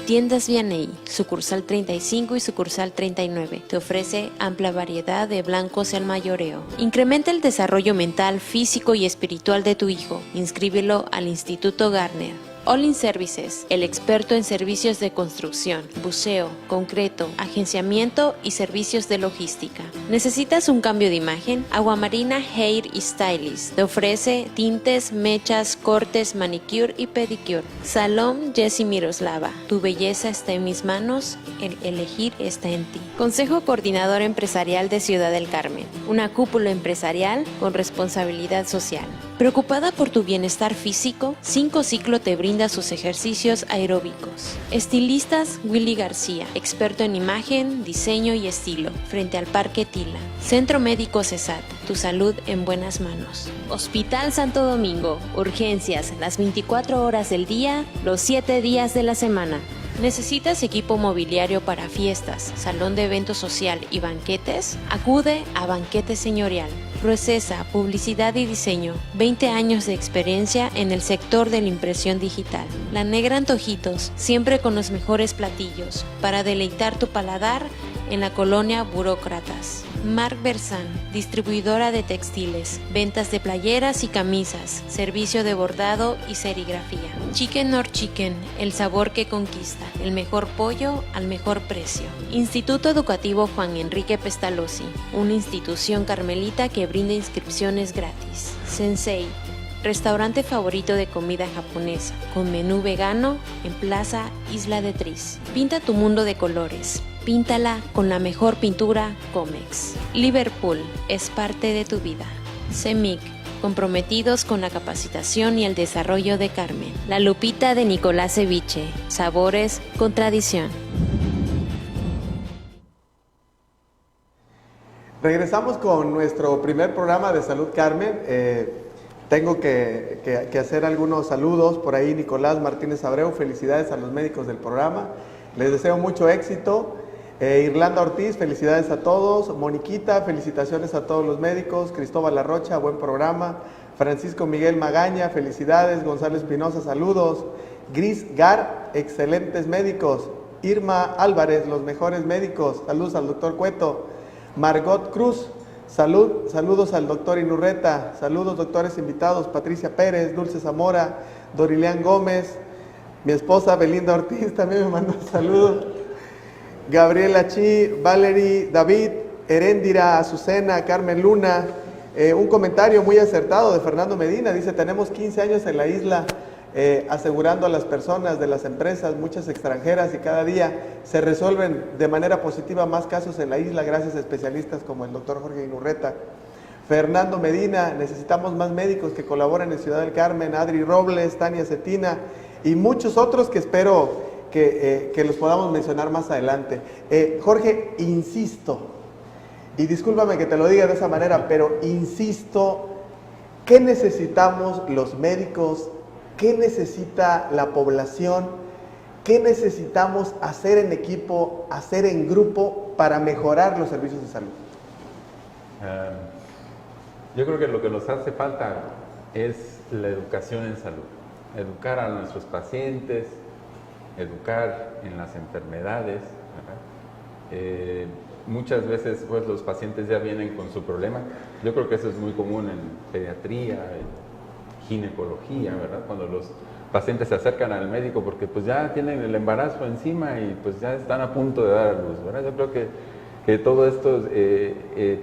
Tiendas Vianey, sucursal 35 y sucursal 39, te ofrece amplia variedad de blancos al mayoreo. Incrementa el desarrollo mental, físico y espiritual de tu hijo. Inscríbelo al Instituto Garner. All In Services, el experto en servicios de construcción, buceo, concreto, agenciamiento y servicios de logística. ¿Necesitas un cambio de imagen? Aguamarina Hair Stylist te ofrece tintes, mechas, cortes, manicure y pedicure. Salón Jessie Miroslava, tu belleza está en mis manos, el elegir está en ti. Consejo Coordinador Empresarial de Ciudad del Carmen, una cúpula empresarial con responsabilidad social. ¿Preocupada por tu bienestar físico? 5 Ciclo te brinda sus ejercicios aeróbicos. Estilistas Willy García, experto en imagen, diseño y estilo, frente al Parque Tila. Centro Médico CESAT, tu salud en buenas manos. Hospital Santo Domingo, urgencias las 24 horas del día, los 7 días de la semana. ¿Necesitas equipo mobiliario para fiestas, salón de eventos social y banquetes? Acude a Banquete Señorial. Procesa, publicidad y diseño, 20 años de experiencia en el sector de la impresión digital. La Negra Antojitos, siempre con los mejores platillos, para deleitar tu paladar en la colonia Burócratas. Marc Bersan, distribuidora de textiles, ventas de playeras y camisas, servicio de bordado y serigrafía. Chicken or Chicken, el sabor que conquista, el mejor pollo al mejor precio. Instituto Educativo Juan Enrique Pestalozzi, una institución carmelita que brinda inscripciones gratis. Sensei, restaurante favorito de comida japonesa, con menú vegano en Plaza Isla de Tris. Pinta tu mundo de colores. Píntala con la mejor pintura Comex. Liverpool es parte de tu vida. CEMIC, comprometidos con la capacitación y el desarrollo de Carmen. La Lupita de Nicolás Ceviche, sabores con tradición. Regresamos con nuestro primer programa de Salud Carmen. Tengo que hacer algunos saludos por ahí. Nicolás Martínez Abreu, felicidades a los médicos del programa. Les deseo mucho éxito. Irlanda Ortiz, felicidades a todos. Moniquita, felicitaciones a todos los médicos. Cristóbal Arrocha, buen programa. Francisco Miguel Magaña, felicidades. Gonzalo Espinosa, saludos. Gris Gar, excelentes médicos. Irma Álvarez, los mejores médicos. Saludos al doctor Cueto. Margot Cruz, saludos al doctor Inurreta. Saludos, doctores invitados. Patricia Pérez, Dulce Zamora, Dorilian Gómez. Mi esposa Belinda Ortiz también me mandó saludos. Gabriela Chi, Valerie David, Heréndira, Azucena, Carmen Luna. Un comentario muy acertado de Fernando Medina. Dice, tenemos 15 años en la isla asegurando a las personas de las empresas, muchas extranjeras, y cada día se resuelven de manera positiva más casos en la isla gracias a especialistas como el doctor Jorge Inurreta. Fernando Medina, necesitamos más médicos que colaboren en Ciudad del Carmen. Adri Robles, Tania Cetina y muchos otros que espero que los podamos mencionar más adelante. Jorge, insisto, y discúlpame que te lo diga de esa manera, pero insisto, ¿qué necesitamos los médicos? ¿Qué necesita la población? ¿Qué necesitamos hacer en equipo, hacer en grupo para mejorar los servicios de salud? Yo creo que lo que nos hace falta es la educación en salud. Educar a nuestros pacientes, educar en las enfermedades, ¿verdad? Muchas veces pues los pacientes ya vienen con su problema. Yo creo que eso es muy común en pediatría, en ginecología, ¿verdad? Cuando los pacientes se acercan al médico porque pues ya tienen el embarazo encima y pues ya están a punto de dar a luz, ¿verdad? Yo creo que todo esto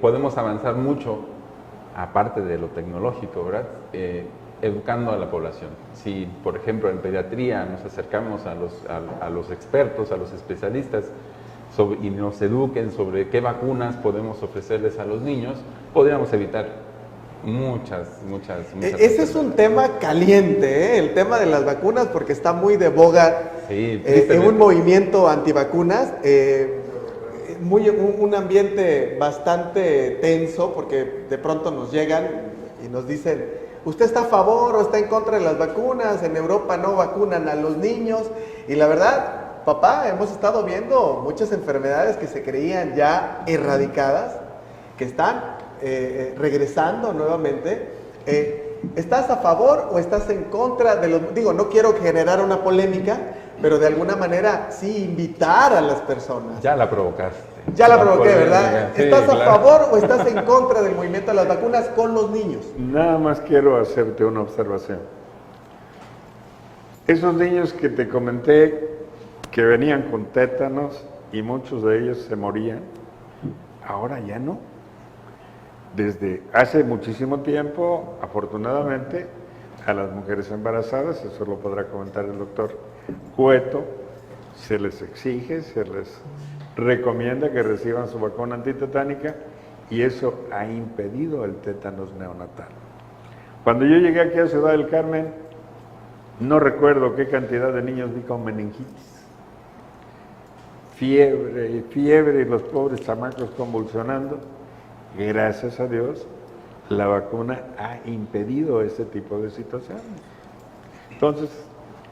podemos avanzar mucho, aparte de lo tecnológico, ¿verdad? Educando a la población. Si, por ejemplo, en pediatría nos acercamos a los expertos, a los especialistas, y nos eduquen sobre qué vacunas podemos ofrecerles a los niños, podríamos evitar muchas. Ese es un tema caliente, el tema de las vacunas, porque está muy de boga en un movimiento antivacunas. Un ambiente bastante tenso, porque de pronto nos llegan y nos dicen, ¿usted está a favor o está en contra de las vacunas? En Europa no vacunan a los niños. Y la verdad, papá, hemos estado viendo muchas enfermedades que se creían ya erradicadas, que están regresando nuevamente. ¿Estás a favor o estás en contra de los...? Digo, no quiero generar una polémica, pero de alguna manera sí invitar a las personas. Ya la provocaste. Ya la provoqué, ¿verdad? Sí, ¿Estás a claro. favor o estás en contra del movimiento de las vacunas con los niños? Nada más quiero hacerte una observación. Esos niños que te comenté que venían con tétanos y muchos de ellos se morían, ahora ya no. Desde hace muchísimo tiempo, afortunadamente, a las mujeres embarazadas, eso lo podrá comentar el doctor Cueto, se les exige, se les recomienda que reciban su vacuna antitetánica y eso ha impedido el tétanos neonatal. Cuando yo llegué aquí a Ciudad del Carmen, no recuerdo qué cantidad de niños vi con meningitis. Fiebre y los pobres chamacos convulsionando. Gracias a Dios, la vacuna ha impedido ese tipo de situaciones. Entonces...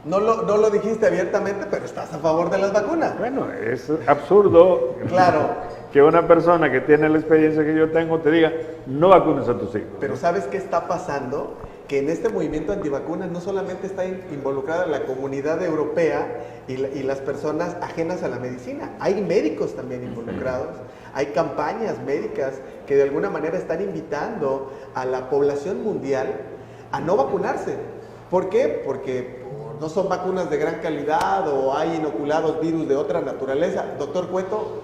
No lo dijiste abiertamente, pero estás a favor de las vacunas. Bueno, es absurdo Claro. que una persona que tiene la experiencia que yo tengo te diga, no vacunes a tus hijos. Pero ¿sabes qué está pasando? que en este movimiento antivacunas no solamente está involucrada la comunidad europea y las personas ajenas a la medicina, hay médicos también involucrados, hay campañas médicas que de alguna manera están invitando a la población mundial a no vacunarse. ¿Por qué? Porque no son vacunas de gran calidad o hay inoculados virus de otra naturaleza. Doctor Cueto,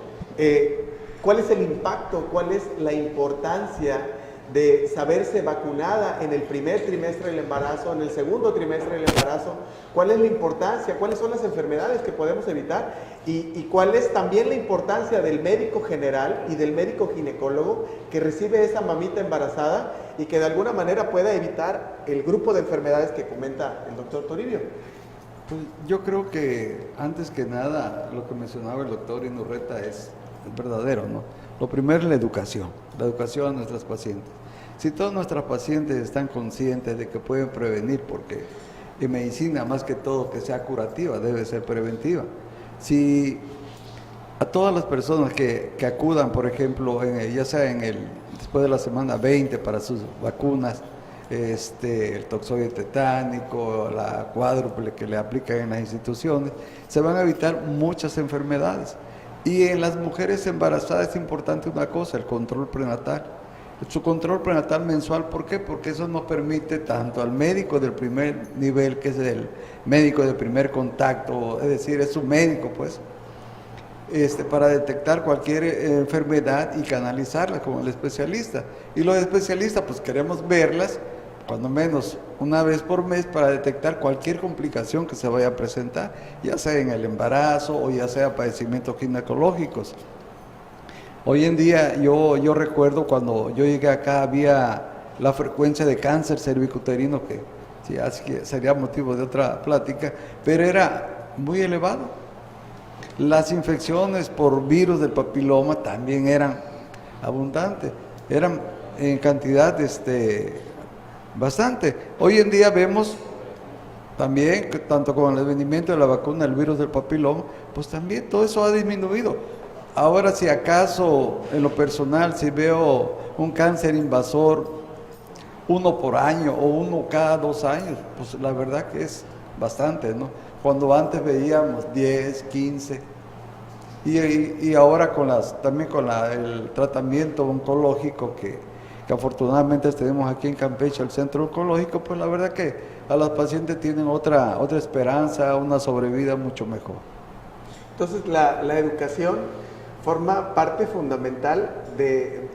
¿cuál es el impacto, cuál es la importancia de saberse vacunada en el primer trimestre del embarazo, en el segundo trimestre del embarazo? ¿Cuál es la importancia? ¿Cuáles son las enfermedades que podemos evitar? Y cuál es también la importancia del médico general y del médico ginecólogo que recibe esa mamita embarazada y que de alguna manera pueda evitar el grupo de enfermedades que comenta el doctor Toribio? Pues yo creo que antes que nada lo que mencionaba el doctor Inurreta es verdadero, ¿no? Lo primero es la educación a nuestras pacientes. Si todas nuestras pacientes están conscientes de que pueden prevenir, porque en medicina más que todo que sea curativa, debe ser preventiva. Si a todas las personas que acudan, por ejemplo, ya sea después de la semana 20 para sus vacunas, el toxoide tetánico, la cuádruple que le aplican en las instituciones, se van a evitar muchas enfermedades. Y en las mujeres embarazadas es importante una cosa, el control prenatal. Su control prenatal mensual, ¿por qué? Porque eso nos permite tanto al médico del primer nivel, que es el médico de primer contacto, es decir, es su médico, pues, para detectar cualquier enfermedad y canalizarla como el especialista. Y los especialistas, pues queremos verlas, cuando menos una vez por mes, para detectar cualquier complicación que se vaya a presentar, ya sea en el embarazo o ya sea padecimientos ginecológicos. Hoy en día, yo recuerdo cuando yo llegué acá, había la frecuencia de cáncer cervicuterino, que sí, así que sería motivo de otra plática, pero era muy elevado. Las infecciones por virus del papiloma también eran abundantes, eran en cantidad bastante. Hoy en día vemos también que tanto con el advenimiento de la vacuna del virus del papiloma, pues también todo eso ha disminuido. Ahora, si acaso en lo personal, si veo un cáncer invasor, uno por año o uno cada 2 años, pues la verdad que es bastante, ¿no? Cuando antes veíamos 10, 15, y ahora también con el tratamiento oncológico que afortunadamente tenemos aquí en Campeche, el centro oncológico, pues la verdad que a las pacientes tienen otra esperanza, una sobrevida mucho mejor. Entonces la educación forma parte fundamental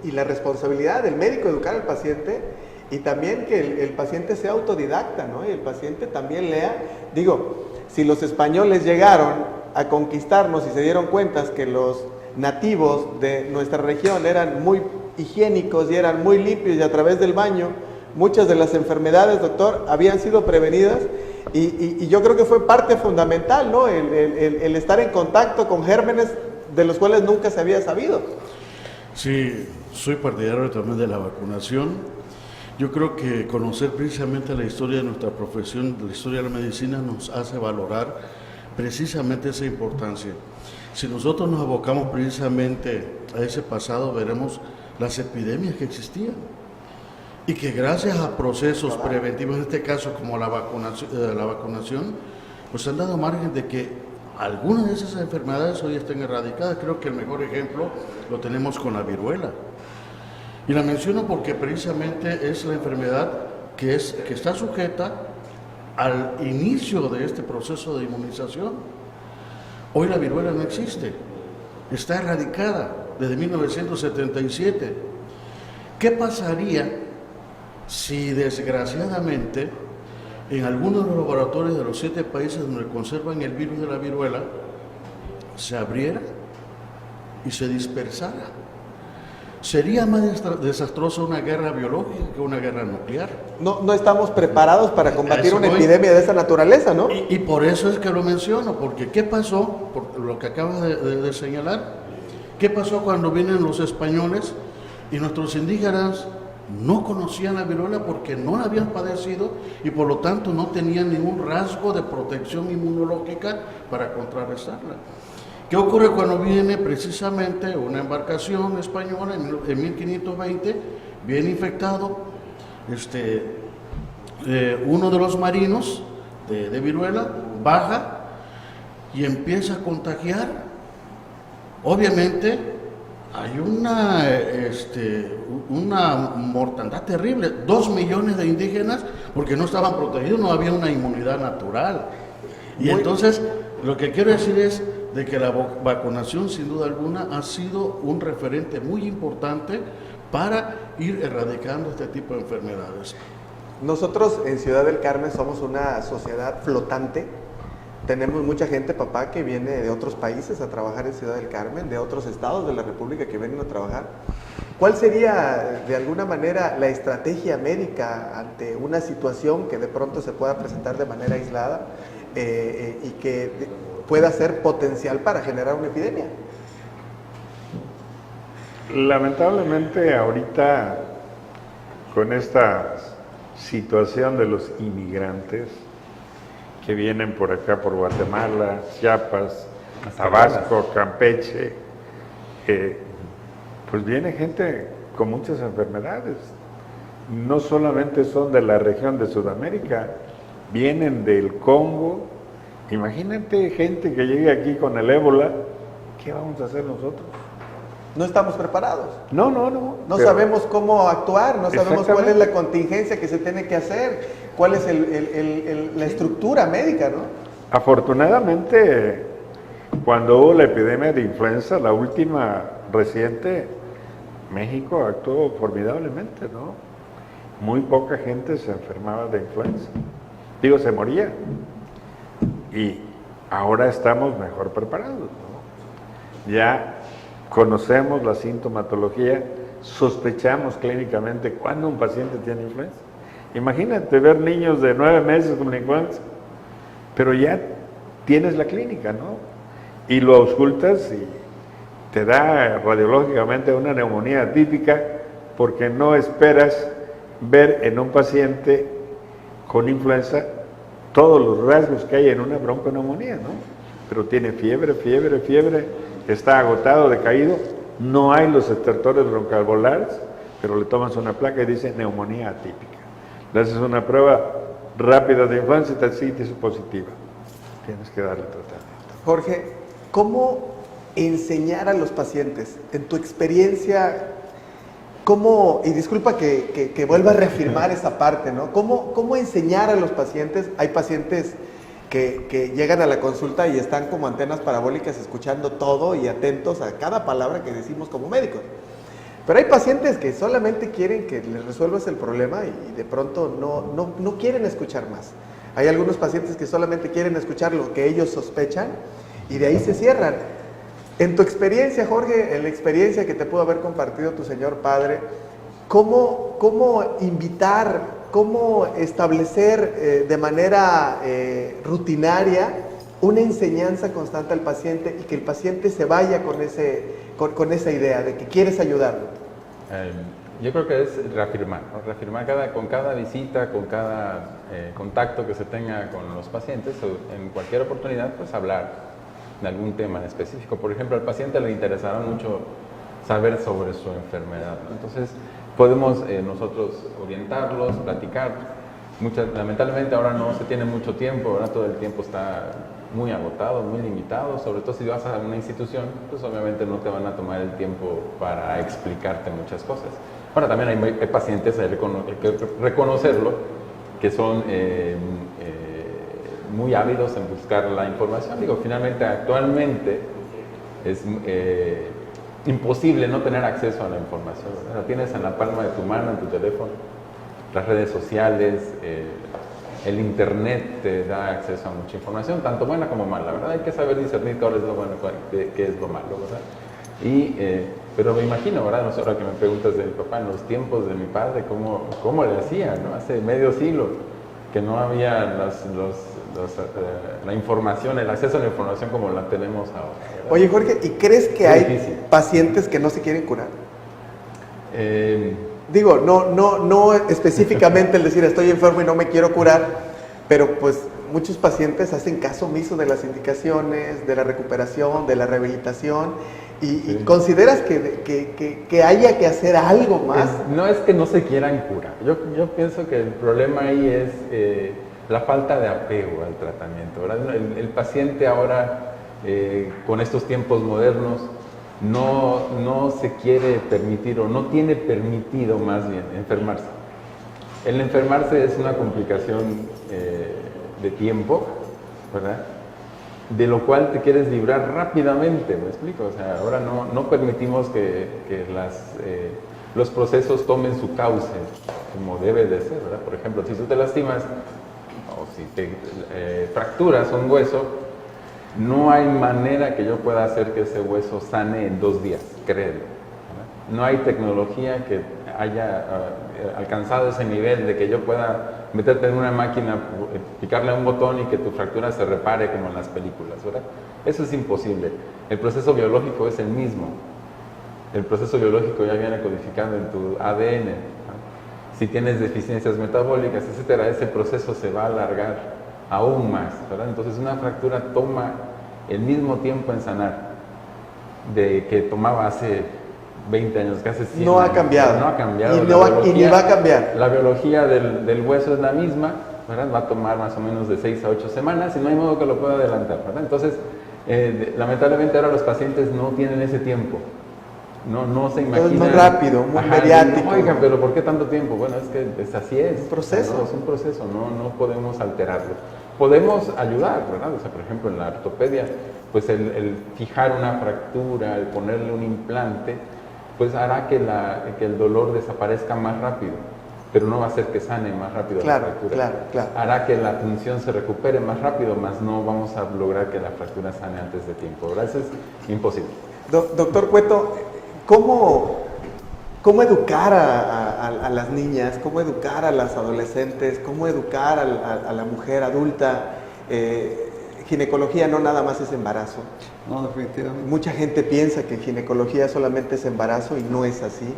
y la responsabilidad del médico educar al paciente, y también que el paciente sea autodidacta, ¿no? Y el paciente también lea. Digo, si los españoles llegaron a conquistarnos y se dieron cuenta que los nativos de nuestra región eran muy higiénicos y eran muy limpios, y a través del baño muchas de las enfermedades, doctor, habían sido prevenidas, y yo creo que fue parte fundamental, ¿no? El estar en contacto con gérmenes de los cuales nunca se había sabido. Sí, soy partidario también de la vacunación. Yo creo que conocer precisamente la historia de nuestra profesión, la historia de la medicina, nos hace valorar precisamente esa importancia. Si nosotros nos abocamos precisamente a ese pasado, veremos las epidemias que existían y que gracias a procesos preventivos, en este caso como la vacunación, pues han dado margen de que algunas de esas enfermedades hoy estén erradicadas. Creo que el mejor ejemplo lo tenemos con la viruela. Y la menciono porque precisamente es la enfermedad que está sujeta al inicio de este proceso de inmunización. Hoy la viruela no existe, está erradicada desde 1977. ¿Qué pasaría si desgraciadamente en algunos de los laboratorios de los 7 países donde conservan el virus de la viruela se abriera y se dispersara? Sería más desastrosa una guerra biológica que una guerra nuclear. No estamos preparados para combatir una voy. epidemia de esa naturaleza, ¿no? Y por eso es que lo menciono, porque ¿qué pasó? Por lo que acabas de señalar, ¿qué pasó cuando vienen los españoles y nuestros indígenas no conocían la viruela porque no la habían padecido y por lo tanto no tenían ningún rasgo de protección inmunológica para contrarrestarla? ¿Qué ocurre cuando viene precisamente una embarcación española en 1520, bien infectado, uno de los marinos de viruela baja y empieza a contagiar. Obviamente hay una mortandad terrible, 2 millones de indígenas porque no estaban protegidos, no había una inmunidad natural. Y entonces lo que quiero decir es de que la vacunación sin duda alguna ha sido un referente muy importante para ir erradicando este tipo de enfermedades. Nosotros en Ciudad del Carmen somos una sociedad flotante. Tenemos mucha gente, papá, que viene de otros países a trabajar en Ciudad del Carmen, de otros estados de la República que vienen a trabajar. ¿Cuál sería, de alguna manera, la estrategia médica ante una situación que de pronto se pueda presentar de manera aislada y que pueda ser potencial para generar una epidemia? Lamentablemente ahorita, con esta situación de los inmigrantes que vienen por acá, por Guatemala, Chiapas, Tabasco, Campeche, pues viene gente con muchas enfermedades. No solamente son de la región de Sudamérica, vienen del Congo. Imagínate gente que llegue aquí con el ébola, ¿qué vamos a hacer nosotros? No estamos preparados. No. No sabemos cómo actuar, no sabemos cuál es la contingencia que se tiene que hacer, cuál es la estructura médica, ¿no? Afortunadamente, cuando hubo la epidemia de influenza, la última reciente, México actuó formidablemente, ¿no? Muy poca gente se enfermaba de influenza. Digo, se moría. Y ahora estamos mejor preparados, ¿no? Ya conocemos la sintomatología, sospechamos clínicamente cuando un paciente tiene influenza. Imagínate ver niños de 9 meses con influenza, pero ya tienes la clínica, ¿no? Y lo auscultas y te da radiológicamente una neumonía atípica porque no esperas ver en un paciente con influenza todos los rasgos que hay en una bronconeumonía, ¿no? Pero tiene fiebre, está agotado, decaído, no hay los estertores broncoalveolares, pero le tomas una placa y dice neumonía atípica. Le haces una prueba rápida de influenza y te sientes positiva. Tienes que darle tratamiento. Jorge, ¿cómo enseñar a los pacientes? En tu experiencia, ¿cómo, y disculpa que vuelva a reafirmar esa parte, ¿no? ¿Cómo enseñar a los pacientes? Hay pacientes que llegan a la consulta y están como antenas parabólicas escuchando todo y atentos a cada palabra que decimos como médicos. Pero hay pacientes que solamente quieren que les resuelvas el problema y de pronto no quieren escuchar más. Hay algunos pacientes que solamente quieren escuchar lo que ellos sospechan y de ahí se cierran. En tu experiencia, Jorge, en la experiencia que te pudo haber compartido tu señor padre, ¿cómo invitar, cómo establecer de manera rutinaria una enseñanza constante al paciente y que el paciente se vaya con esa idea de que quieres ayudarlo? Yo creo que es reafirmar, ¿no? Reafirmar con cada visita, con cada contacto que se tenga con los pacientes, en cualquier oportunidad, pues hablar de algún tema en específico. Por ejemplo, al paciente le interesará mucho saber sobre su enfermedad, ¿no? Entonces, podemos nosotros orientarlos, platicar. Lamentablemente ahora no se tiene mucho tiempo, ahora todo el tiempo está muy agotado, muy limitado, sobre todo si vas a una institución, pues obviamente no te van a tomar el tiempo para explicarte muchas cosas. Ahora también hay pacientes, hay que reconocerlo, que son muy ávidos en buscar la información. Digo, finalmente actualmente es imposible no tener acceso a la información, ¿verdad? La tienes en la palma de tu mano, en tu teléfono, las redes sociales, el internet te da acceso a mucha información, tanto buena como mala, ¿verdad? Hay que saber discernir cuál es lo bueno y qué es lo malo, ¿verdad? Pero me imagino, ¿verdad? No sé, ahora que me preguntas de mi papá, en los tiempos de mi padre, ¿cómo le hacía, ¿no? Hace medio siglo que no había la información, el acceso a la información como la tenemos ahora, ¿verdad? Oye, Jorge, ¿y crees que hay difícil pacientes que no se quieren curar? Digo, no específicamente el decir estoy enfermo y no me quiero curar, pero pues muchos pacientes hacen caso omiso de las indicaciones, de la recuperación, de la rehabilitación, y ¿consideras que haya que hacer algo más? No es que no se quieran curar. Yo pienso que el problema ahí es la falta de apego al tratamiento, ¿verdad? El paciente ahora, con estos tiempos modernos, no se quiere permitir, o no tiene permitido más bien, enfermarse. El enfermarse es una complicación de tiempo, ¿verdad? De lo cual te quieres librar rápidamente, ¿me explico? O sea, ahora no permitimos que los procesos tomen su cauce como debe de ser, ¿verdad? Por ejemplo, si tú te lastimas o si te fracturas un hueso, no hay manera que yo pueda hacer que ese hueso sane en 2 días, créelo, ¿verdad? No hay tecnología que haya alcanzado ese nivel de que yo pueda meterte en una máquina, picarle a un botón y que tu fractura se repare como en las películas, ¿verdad? Eso es imposible. El proceso biológico es el mismo. El proceso biológico ya viene codificado en tu ADN, ¿no? Si tienes deficiencias metabólicas, etcétera, ese proceso se va a alargar aún más, ¿verdad? Entonces una fractura toma el mismo tiempo en sanar de que tomaba hace 20 años, casi 100 No años. ha cambiado. No ha cambiado. Y ni va a cambiar. La biología del hueso es la misma, ¿verdad? Va a tomar más o menos de 6 a 8 semanas y no hay modo que lo pueda adelantar, ¿verdad? Entonces, lamentablemente ahora los pacientes no tienen ese tiempo. No se imaginan. Es muy rápido, muy mediático. Oigan, pero ¿por qué tanto tiempo? Bueno, es que así es. Un proceso. No, es un proceso, no podemos alterarlo. Podemos ayudar, ¿verdad? O sea, por ejemplo, en la ortopedia, pues el fijar una fractura, el ponerle un implante, pues hará que el dolor desaparezca más rápido, pero no va a hacer que sane más rápido la fractura. Claro. Hará que la función se recupere más rápido, más no vamos a lograr que la fractura sane antes de tiempo, ¿verdad? Eso es imposible. Doctor Cueto, ¿cómo educar a las niñas? ¿Cómo educar a las adolescentes? ¿Cómo educar a la mujer adulta? Ginecología no nada más es embarazo. No, definitivamente. Mucha gente piensa que ginecología solamente es embarazo y no es así.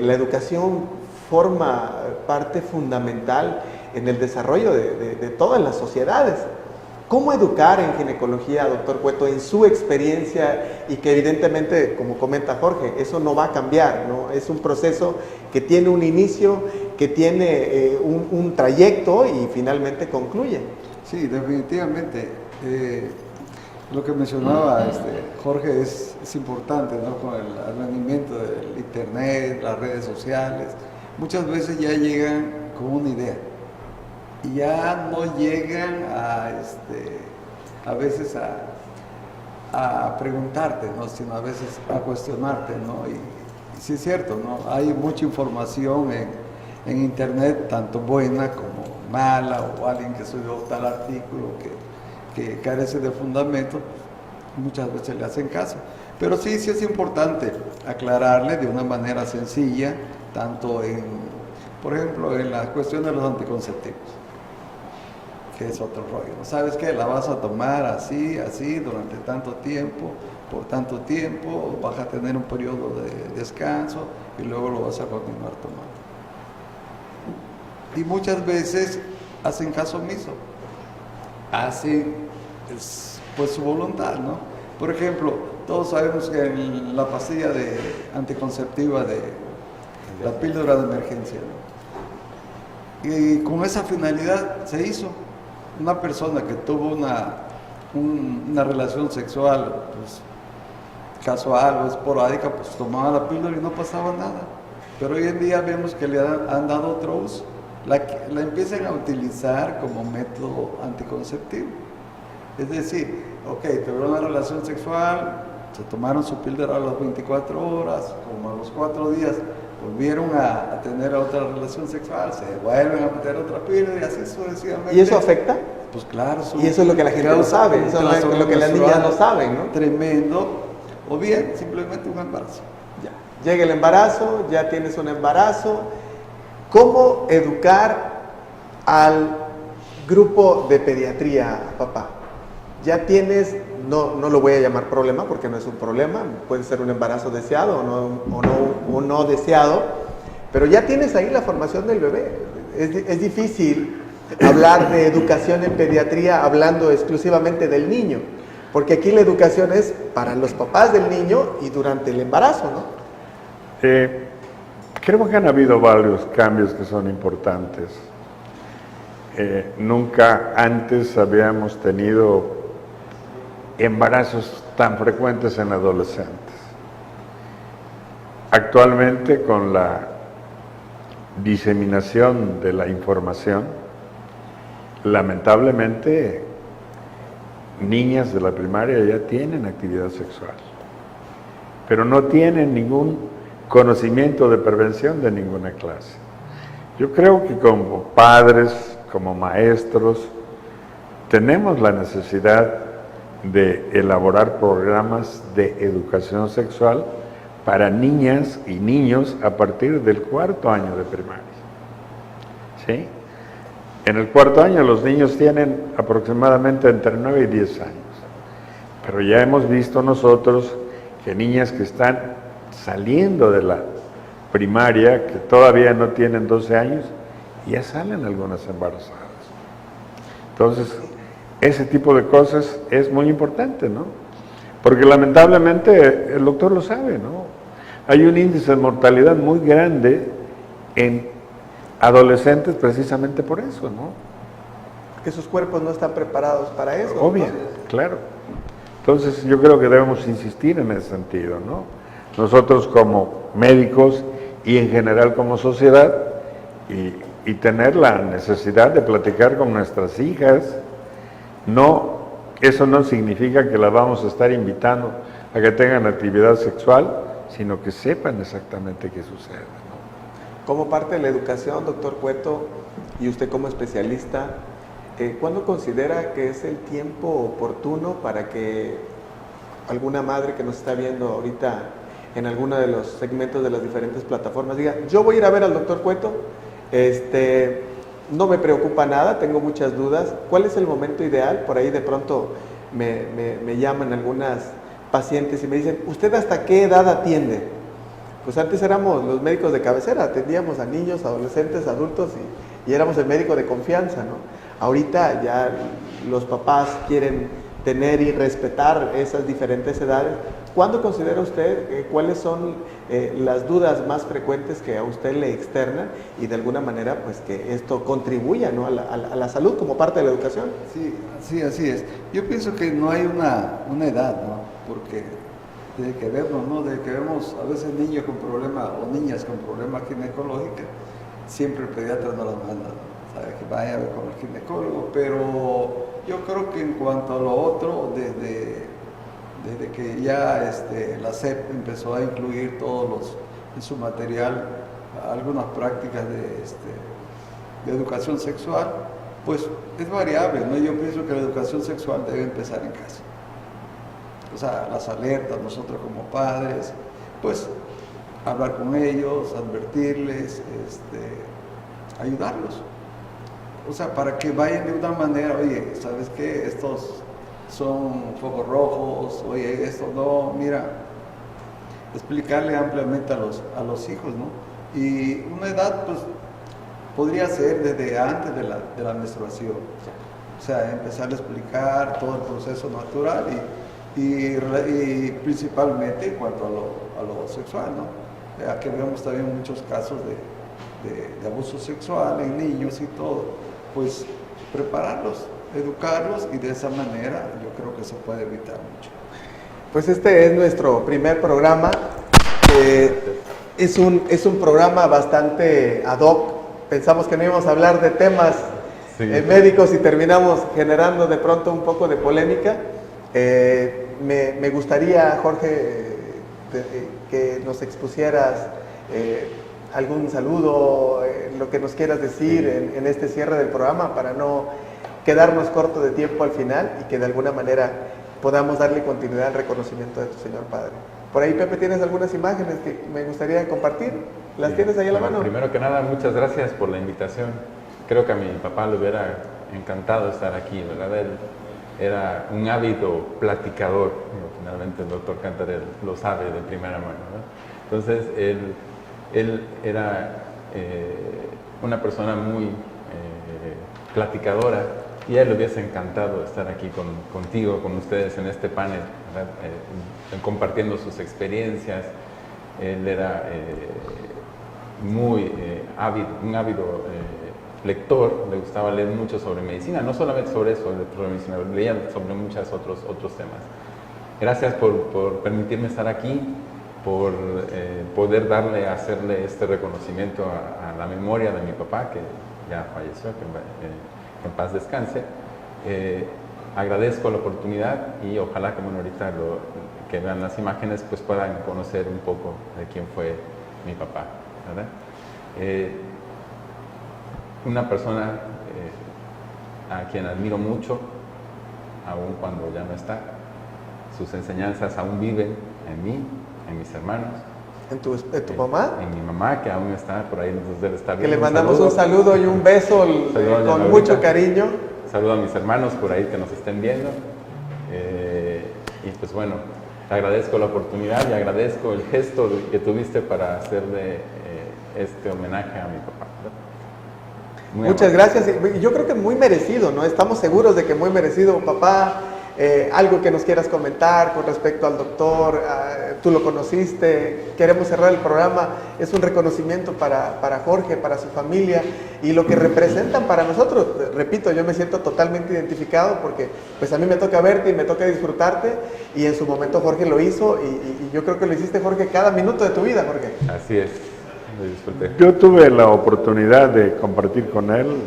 La educación forma parte fundamental en el desarrollo de todas las sociedades. ¿Cómo educar en ginecología, doctor Cueto, en su experiencia? Y que evidentemente, como comenta Jorge, eso no va a cambiar, ¿no? Es un proceso que tiene un inicio, que tiene un trayecto y finalmente concluye. Sí, definitivamente. Lo que mencionaba Jorge es importante, ¿no? Con el advenimiento del internet, las redes sociales, muchas veces ya llegan con una idea y ya no llegan a veces a preguntarte, ¿no? Sino a veces a cuestionarte, ¿no? Y sí es cierto, ¿no? Hay mucha información en internet, tanto buena como mala, o alguien que subió tal artículo que carece de fundamento, muchas veces le hacen caso. Pero sí es importante aclararle de una manera sencilla, tanto por ejemplo, en la cuestión de los anticonceptivos, que es otro rollo. ¿Sabes qué? La vas a tomar así, durante tanto tiempo, por tanto tiempo, vas a tener un periodo de descanso y luego lo vas a continuar tomando. Y muchas veces hacen caso omiso, hacen pues su voluntad, ¿no? Por ejemplo, todos sabemos que en la pastilla anticonceptiva de la píldora de emergencia, ¿no? Y con esa finalidad se hizo. Una persona que tuvo una relación sexual pues, casual o esporádica, pues tomaba la píldora y no pasaba nada. Pero hoy en día vemos que le han dado otro uso. La empiezan a utilizar como método anticonceptivo. Es decir, ok, tuvieron una relación sexual, se tomaron su píldora a las 24 horas, como a los 4 días volvieron a tener otra relación sexual, se vuelven a meter otra píldora y así sucesivamente. ¿Y eso afecta? Pues claro. Y eso es lo que la gente no sabe, eso es lo que las niñas no saben, ¿no? Tremendo, o bien simplemente un embarazo. Ya. Llega el embarazo, ya tienes un embarazo. ¿Cómo educar al grupo de pediatría, papá? Ya tienes, no lo voy a llamar problema porque no es un problema, puede ser un embarazo deseado o no deseado, pero ya tienes ahí la formación del bebé. Es difícil hablar de educación en pediatría hablando exclusivamente del niño, porque aquí la educación es para los papás del niño y durante el embarazo, ¿no? Creo que han habido varios cambios que son importantes. Nunca antes habíamos tenido embarazos tan frecuentes en adolescentes. Actualmente, con la diseminación de la información, lamentablemente, niñas de la primaria ya tienen actividad sexual, pero no tienen ningún conocimiento de prevención de ninguna clase. Yo creo que como padres, como maestros, tenemos la necesidad de elaborar programas de educación sexual para niñas y niños a partir del 4º año de primaria. ¿Sí? En el 4º año los niños tienen aproximadamente entre 9 y 10 años, pero ya hemos visto nosotros que niñas que están saliendo de la primaria, que todavía no tienen 12 años, ya salen algunas embarazadas. Entonces, ese tipo de cosas es muy importante, ¿no? Porque lamentablemente, el doctor lo sabe, ¿no? Hay un índice de mortalidad muy grande en adolescentes precisamente por eso, ¿no? Que sus cuerpos no están preparados para eso. Obvio, claro. Entonces, yo creo que debemos insistir en ese sentido, ¿no? Nosotros como médicos y en general como sociedad, y tener la necesidad de platicar con nuestras hijas. No, eso no significa que las vamos a estar invitando a que tengan actividad sexual, sino que sepan exactamente qué sucede, ¿no? Como parte de la educación, doctor Cueto, y usted como especialista, ¿cuándo considera que es el tiempo oportuno para que alguna madre que nos está viendo ahorita en alguno de los segmentos de las diferentes plataformas diga, yo voy a ir a ver al doctor Cueto, no me preocupa nada, tengo muchas dudas, ¿cuál es el momento ideal? Por ahí de pronto me llaman algunas pacientes y me dicen, ¿usted hasta qué edad atiende? Pues antes éramos los médicos de cabecera, atendíamos a niños, adolescentes, adultos y éramos el médico de confianza, ¿no? Ahorita ya los papás quieren tener y respetar esas diferentes edades. ¿Cuándo considera usted cuáles son las dudas más frecuentes que a usted le externan y de alguna manera pues que esto contribuya, ¿no? a la salud como parte de la educación? Sí, así es. Yo pienso que no hay una edad, ¿no? Porque desde que vemos, ¿no? Desde que vemos a veces niños con problemas o niñas con problemas ginecológicos, siempre el pediatra nos las manda, ¿no? Sabe que vaya a ver con el ginecólogo, pero yo creo que en cuanto a lo otro, desde que ya la SEP empezó a incluir en su material algunas prácticas de educación sexual, pues es variable, ¿no? Yo pienso que la educación sexual debe empezar en casa. O sea, las alertas, nosotros como padres, pues hablar con ellos, advertirles, ayudarlos. O sea, para que vayan de una manera, oye, ¿sabes qué? Estos son focos rojos, oye, esto no, mira, explicarle ampliamente a los hijos, ¿no? Y una edad, pues, podría ser desde antes de la menstruación, o sea, empezar a explicar todo el proceso natural y principalmente en cuanto a lo sexual, ¿no? Aquí vemos también muchos casos de abuso sexual en niños y todo, pues prepararlos, educarlos y de esa manera yo creo que se puede evitar mucho. Pues este es nuestro primer programa. Es un programa bastante ad hoc. Pensamos que no íbamos a hablar de temas médicos y terminamos generando de pronto un poco de polémica. Me gustaría, Jorge, que nos expusieras algún saludo, lo que nos quieras decir en este cierre del programa para no quedarnos corto de tiempo al final y que de alguna manera podamos darle continuidad al reconocimiento de tu Señor Padre. Por ahí, Pepe, ¿tienes algunas imágenes que me gustaría compartir? ¿Las tienes ahí a la mano? Primero que nada, muchas gracias por la invitación. Creo que a mi papá le hubiera encantado estar aquí, ¿verdad? Él era un ávido platicador, finalmente el doctor Cantarell lo sabe de primera mano, ¿no? Entonces, él era una persona muy platicadora, y a él le hubiese encantado estar aquí contigo, con ustedes en este panel, compartiendo sus experiencias. Él era muy un ávido lector, le gustaba leer mucho sobre medicina, no solamente sobre eso, sobre medicina, leía sobre muchos otros temas. Gracias por permitirme estar aquí, por poder hacerle este reconocimiento a la memoria de mi papá, que ya falleció, que en paz descanse. Agradezco la oportunidad y ojalá que ahorita que vean las imágenes pues puedan conocer un poco de quién fue mi papá, ¿verdad? Una persona a quien admiro mucho, aun cuando ya no está. Sus enseñanzas aún viven en mí, en mis hermanos. ¿En tu mamá? En mi mamá, que aún está por ahí, entonces debe estar Que bien. le mandamos un saludo y un beso con mucho cariño. Saludo a mis hermanos por ahí que nos estén viendo. Y pues bueno, te agradezco la oportunidad y agradezco el gesto que tuviste para hacerle este homenaje a mi papá. Muchas gracias. Yo creo que muy merecido, ¿no? Estamos seguros de que muy merecido, papá. Algo que nos quieras comentar con respecto al doctor, tú lo conociste, queremos cerrar el programa, es un reconocimiento para Jorge, para su familia y lo que representan para nosotros. Repito, yo me siento totalmente identificado porque pues a mí me toca verte y me toca disfrutarte y en su momento Jorge lo hizo y yo creo que lo hiciste, Jorge, cada minuto de tu vida, Jorge. Así es, lo disfruté. Yo tuve la oportunidad de compartir con él,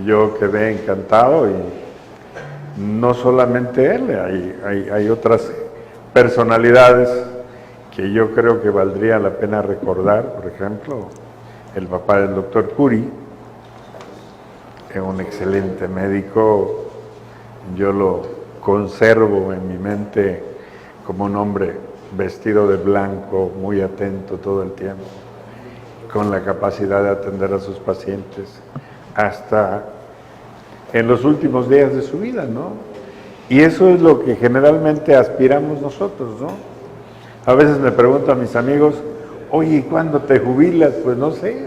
yo quedé encantado y no solamente él, hay otras personalidades que yo creo que valdría la pena recordar. Por ejemplo, el papá del doctor Curi, un excelente médico, yo lo conservo en mi mente como un hombre vestido de blanco, muy atento todo el tiempo, con la capacidad de atender a sus pacientes hasta en los últimos días de su vida, ¿no? Y eso es lo que generalmente aspiramos nosotros, ¿no? A veces me pregunto a mis amigos, oye, ¿cuándo te jubilas? Pues no sé,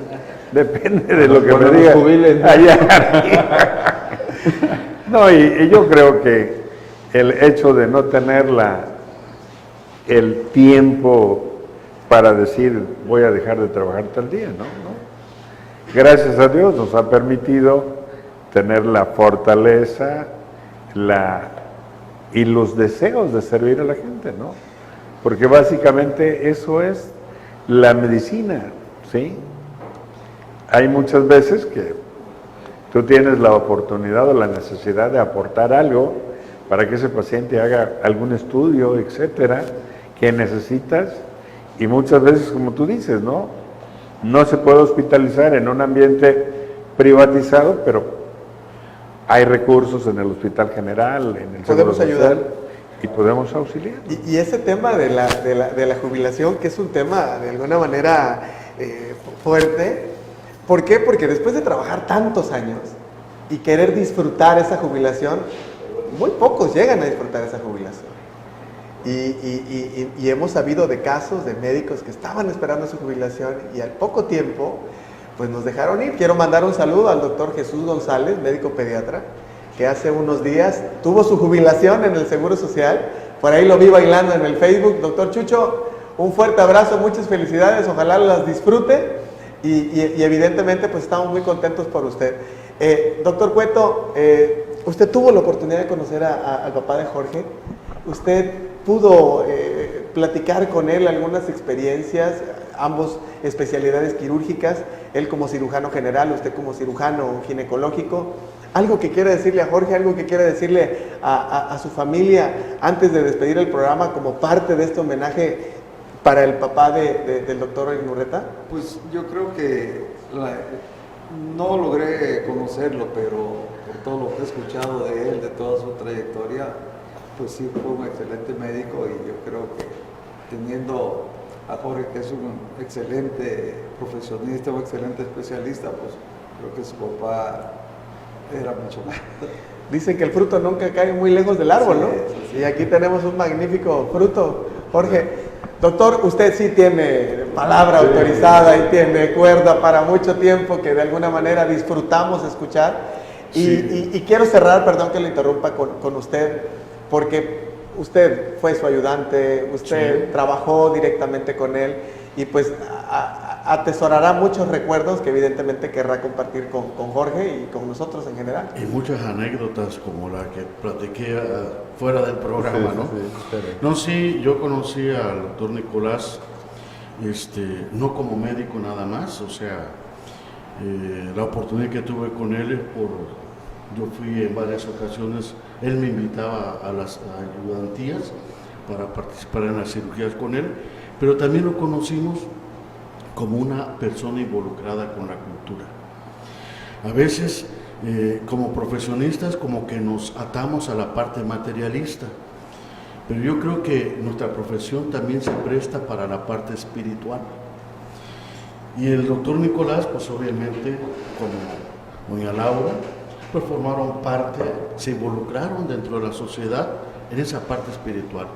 depende de lo que me digan allá arriba. No, y yo creo que el hecho de no tener el tiempo para decir, voy a dejar de trabajar tal día, ¿no? Gracias a Dios nos ha permitido tener la fortaleza y los deseos de servir a la gente, ¿no? Porque básicamente eso es la medicina, ¿sí? Hay muchas veces que tú tienes la oportunidad o la necesidad de aportar algo para que ese paciente haga algún estudio, etcétera, que necesitas, y muchas veces, como tú dices, ¿no? No se puede hospitalizar en un ambiente privatizado, pero hay recursos en el Hospital General, en el Seguro Social, y podemos auxiliar. Y ese tema de la jubilación, que es un tema de alguna manera fuerte, ¿por qué? Porque después de trabajar tantos años y querer disfrutar esa jubilación, muy pocos llegan a disfrutar esa jubilación. Y hemos sabido de casos de médicos que estaban esperando su jubilación y al poco tiempo pues nos dejaron ir. Quiero mandar un saludo al doctor Jesús González, médico pediatra, que hace unos días tuvo su jubilación en el Seguro Social. Por ahí lo vi bailando en el Facebook. Doctor Chucho, un fuerte abrazo, muchas felicidades, ojalá las disfrute y evidentemente pues estamos muy contentos por usted. Doctor Cueto, usted tuvo la oportunidad de conocer al papá de Jorge. Usted pudo platicar con él algunas experiencias, ambos especialidades quirúrgicas, él como cirujano general, usted como cirujano ginecológico. Algo que quiera decirle a Jorge, algo que quiera decirle a su familia antes de despedir el programa como parte de este homenaje para el papá del doctor Inurreta. Pues yo creo que no logré conocerlo, pero por todo lo que he escuchado de él, de toda su trayectoria, pues sí fue un excelente médico y yo creo que teniendo a Jorge, que es un excelente profesionista, un excelente especialista, pues creo que su papá era mucho más. Dicen que el fruto nunca cae muy lejos del árbol, Sí, ¿no? sí. Y aquí tenemos un magnífico fruto. Jorge, doctor, usted sí tiene palabra autorizada y tiene cuerda para mucho tiempo que de alguna manera disfrutamos escuchar. Y quiero cerrar, perdón que lo interrumpa con usted, porque usted fue su ayudante, usted trabajó directamente con él y pues atesorará muchos recuerdos que evidentemente querrá compartir con Jorge y con nosotros en general. Y muchas anécdotas como la que platiqué fuera del programa, ¿no? No, sí, yo conocí al doctor Nicolás, no como médico nada más, o sea, la oportunidad que tuve con él es yo fui en varias ocasiones, él me invitaba a las ayudantías para participar en las cirugías con él, pero también lo conocimos como una persona involucrada con la cultura. A veces, como profesionistas, como que nos atamos a la parte materialista, pero yo creo que nuestra profesión también se presta para la parte espiritual. Y el doctor Nicolás, pues obviamente, como doña Laura, pues formaron parte, se involucraron dentro de la sociedad en esa parte espiritual,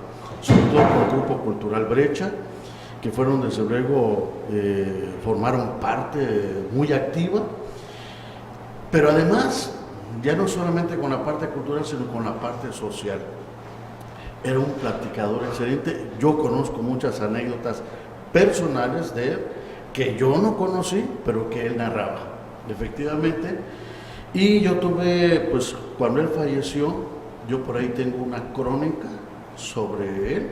sobre todo con el Grupo Cultural Brecha, que fueron desde luego, formaron parte muy activa, pero además, ya no solamente con la parte cultural, sino con la parte social. Era un platicador excelente. Yo conozco muchas anécdotas personales de él que yo no conocí, pero que él narraba, efectivamente. Y yo tuve, pues cuando él falleció, yo por ahí tengo una crónica sobre él.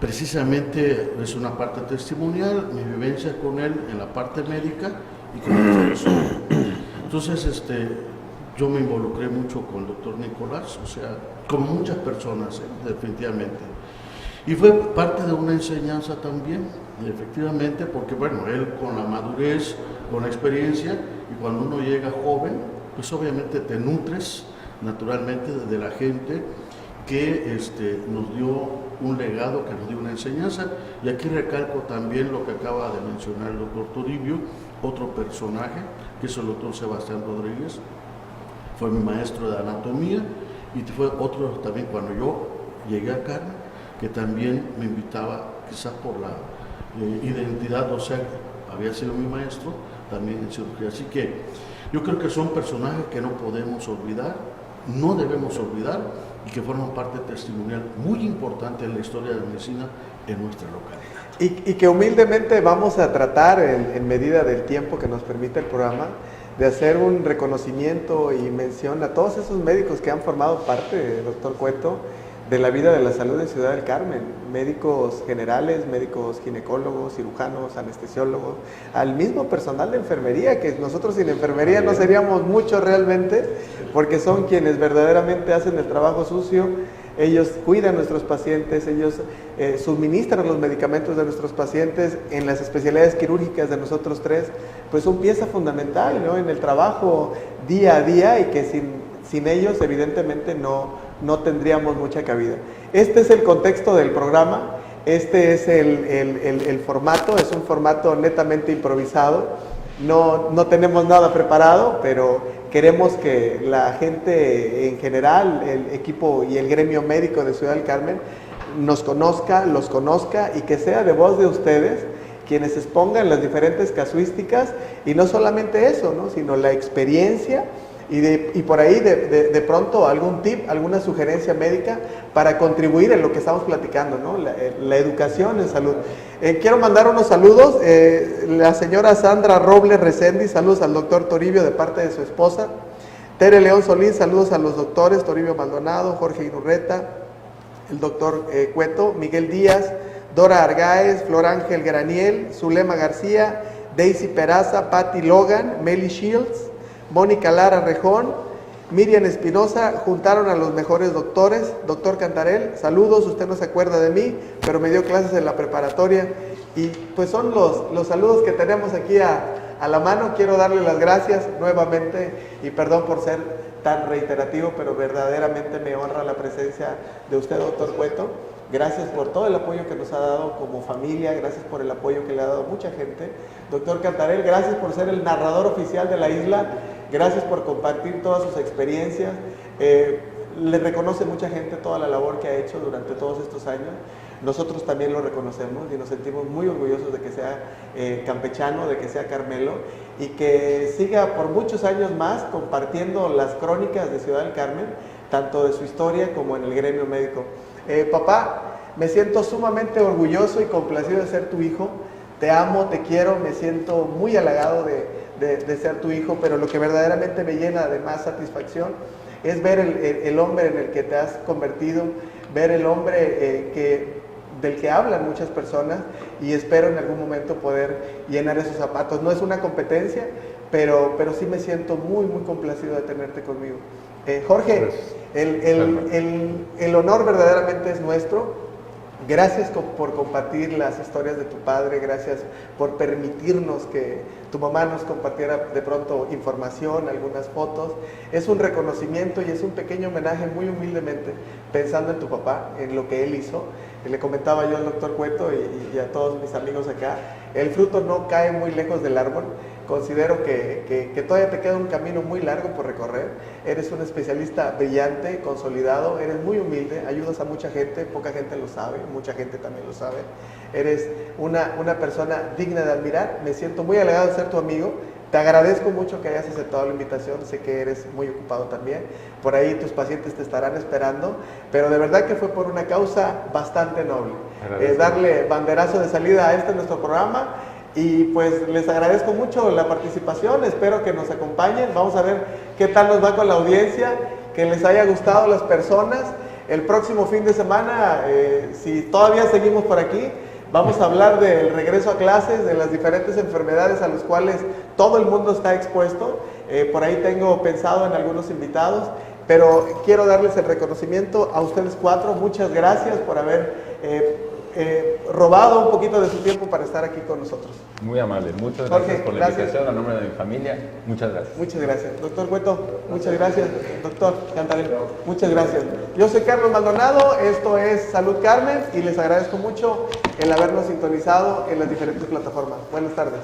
Precisamente es una parte testimonial, mi vivencia con él en la parte médica y con él falleció. Entonces, yo me involucré mucho con el doctor Nicolás, o sea, como muchas personas, definitivamente. Y fue parte de una enseñanza también, efectivamente, porque bueno, él con la madurez, con la experiencia, y cuando uno llega joven, pues obviamente te nutres naturalmente de la gente que nos dio un legado, que nos dio una enseñanza. Y aquí recalco también lo que acaba de mencionar el doctor Toribio, otro personaje, que es el doctor Sebastián Rodríguez, fue mi maestro de anatomía, y fue otro también cuando yo llegué a Carmen, que también me invitaba, quizás por la identidad, o sea, había sido mi maestro también en cirugía. Así que yo creo que son personajes que no podemos olvidar, no debemos olvidar, y que forman parte testimonial muy importante en la historia de la medicina en nuestra localidad. Y que humildemente vamos a tratar, en medida del tiempo que nos permite el programa, de hacer un reconocimiento y mención a todos esos médicos que han formado parte, doctor Cueto, de la vida de la salud en Ciudad del Carmen, médicos generales, médicos ginecólogos, cirujanos, anestesiólogos, al mismo personal de enfermería, que nosotros sin enfermería no seríamos muchos realmente, porque son quienes verdaderamente hacen el trabajo sucio. Ellos cuidan a nuestros pacientes, ellos suministran los medicamentos de nuestros pacientes en las especialidades quirúrgicas de nosotros tres, pues son pieza fundamental, ¿no?, en el trabajo día a día, y que sin ellos evidentemente no tendríamos mucha cabida. Este es el contexto del programa, este es el formato, es un formato netamente improvisado, no tenemos nada preparado, pero queremos que la gente en general, el equipo y el gremio médico de Ciudad del Carmen, nos conozca, los conozca, y que sea de voz de ustedes quienes expongan las diferentes casuísticas, y no solamente eso, ¿no?, sino la experiencia, y por ahí de pronto algún tip, alguna sugerencia médica para contribuir en lo que estamos platicando, ¿no?, la educación en salud. Quiero mandar unos saludos. La señora Sandra Robles Resendi, saludos al doctor Toribio de parte de su esposa. Tere León Solís, saludos a los doctores Toribio Maldonado, Jorge Inurreta, el doctor Cueto, Miguel Díaz, Dora Argáez, Flor Ángel Graniel, Zulema García, Daisy Peraza, Patty Logan, Meli Shields, Mónica Lara Rejón, Miriam Espinosa, juntaron a los mejores doctores. Doctor Cantarel, saludos, usted no se acuerda de mí, pero me dio clases en la preparatoria, y pues son los saludos que tenemos aquí a la mano. Quiero darle las gracias nuevamente, y perdón por ser tan reiterativo, pero verdaderamente me honra la presencia de usted, doctor Cueto. Gracias por todo el apoyo que nos ha dado como familia, gracias por el apoyo que le ha dado mucha gente. Doctor Cantarel, gracias por ser el narrador oficial de la isla, gracias por compartir todas sus experiencias. le reconoce mucha gente toda la labor que ha hecho durante todos estos años. Nosotros también lo reconocemos y nos sentimos muy orgullosos de que sea campechano, de que sea Carmelo y que siga por muchos años más compartiendo las crónicas de Ciudad del Carmen, tanto de su historia como en el gremio médico. Papá, me siento sumamente orgulloso y complacido de ser tu hijo. Te amo, te quiero, me siento muy halagado de ser tu hijo, pero lo que verdaderamente me llena de más satisfacción es ver el hombre en el que te has convertido, ver el hombre del que hablan muchas personas y espero en algún momento poder llenar esos zapatos. No es una competencia, pero sí me siento muy, muy complacido de tenerte conmigo. Jorge, el honor verdaderamente es nuestro. Gracias por compartir las historias de tu padre, gracias por permitirnos que tu mamá nos compartiera de pronto información, algunas fotos. Es un reconocimiento y es un pequeño homenaje muy humildemente, pensando en tu papá, en lo que él hizo. Le comentaba yo al doctor Cueto y a todos mis amigos acá, el fruto no cae muy lejos del árbol. Considero que todavía te queda un camino muy largo por recorrer. Eres un especialista brillante, consolidado, eres muy humilde, ayudas a mucha gente, poca gente lo sabe, mucha gente también lo sabe. Eres una persona digna de admirar, me siento muy halagado de ser tu amigo. Te agradezco mucho que hayas aceptado la invitación, sé que eres muy ocupado también, por ahí tus pacientes te estarán esperando, pero de verdad que fue por una causa bastante noble. Darle banderazo de salida a nuestro programa. Y pues les agradezco mucho la participación, espero que nos acompañen, vamos a ver qué tal nos va con la audiencia, que les haya gustado las personas. El próximo fin de semana, si todavía seguimos por aquí, vamos a hablar del regreso a clases, de las diferentes enfermedades a las cuales todo el mundo está expuesto. Por ahí tengo pensado en algunos invitados, pero quiero darles el reconocimiento a ustedes cuatro. Muchas gracias por haber robado un poquito de su tiempo para estar aquí con nosotros. Muy amable, muchas gracias Jorge, por la invitación a nombre de mi familia. Muchas gracias. Muchas gracias. Doctor Cueto, muchas gracias. Doctor Cantarel, muchas gracias. Yo soy Carlos Maldonado, esto es Salud Carmen y les agradezco mucho el habernos sintonizado en las diferentes plataformas. Buenas tardes.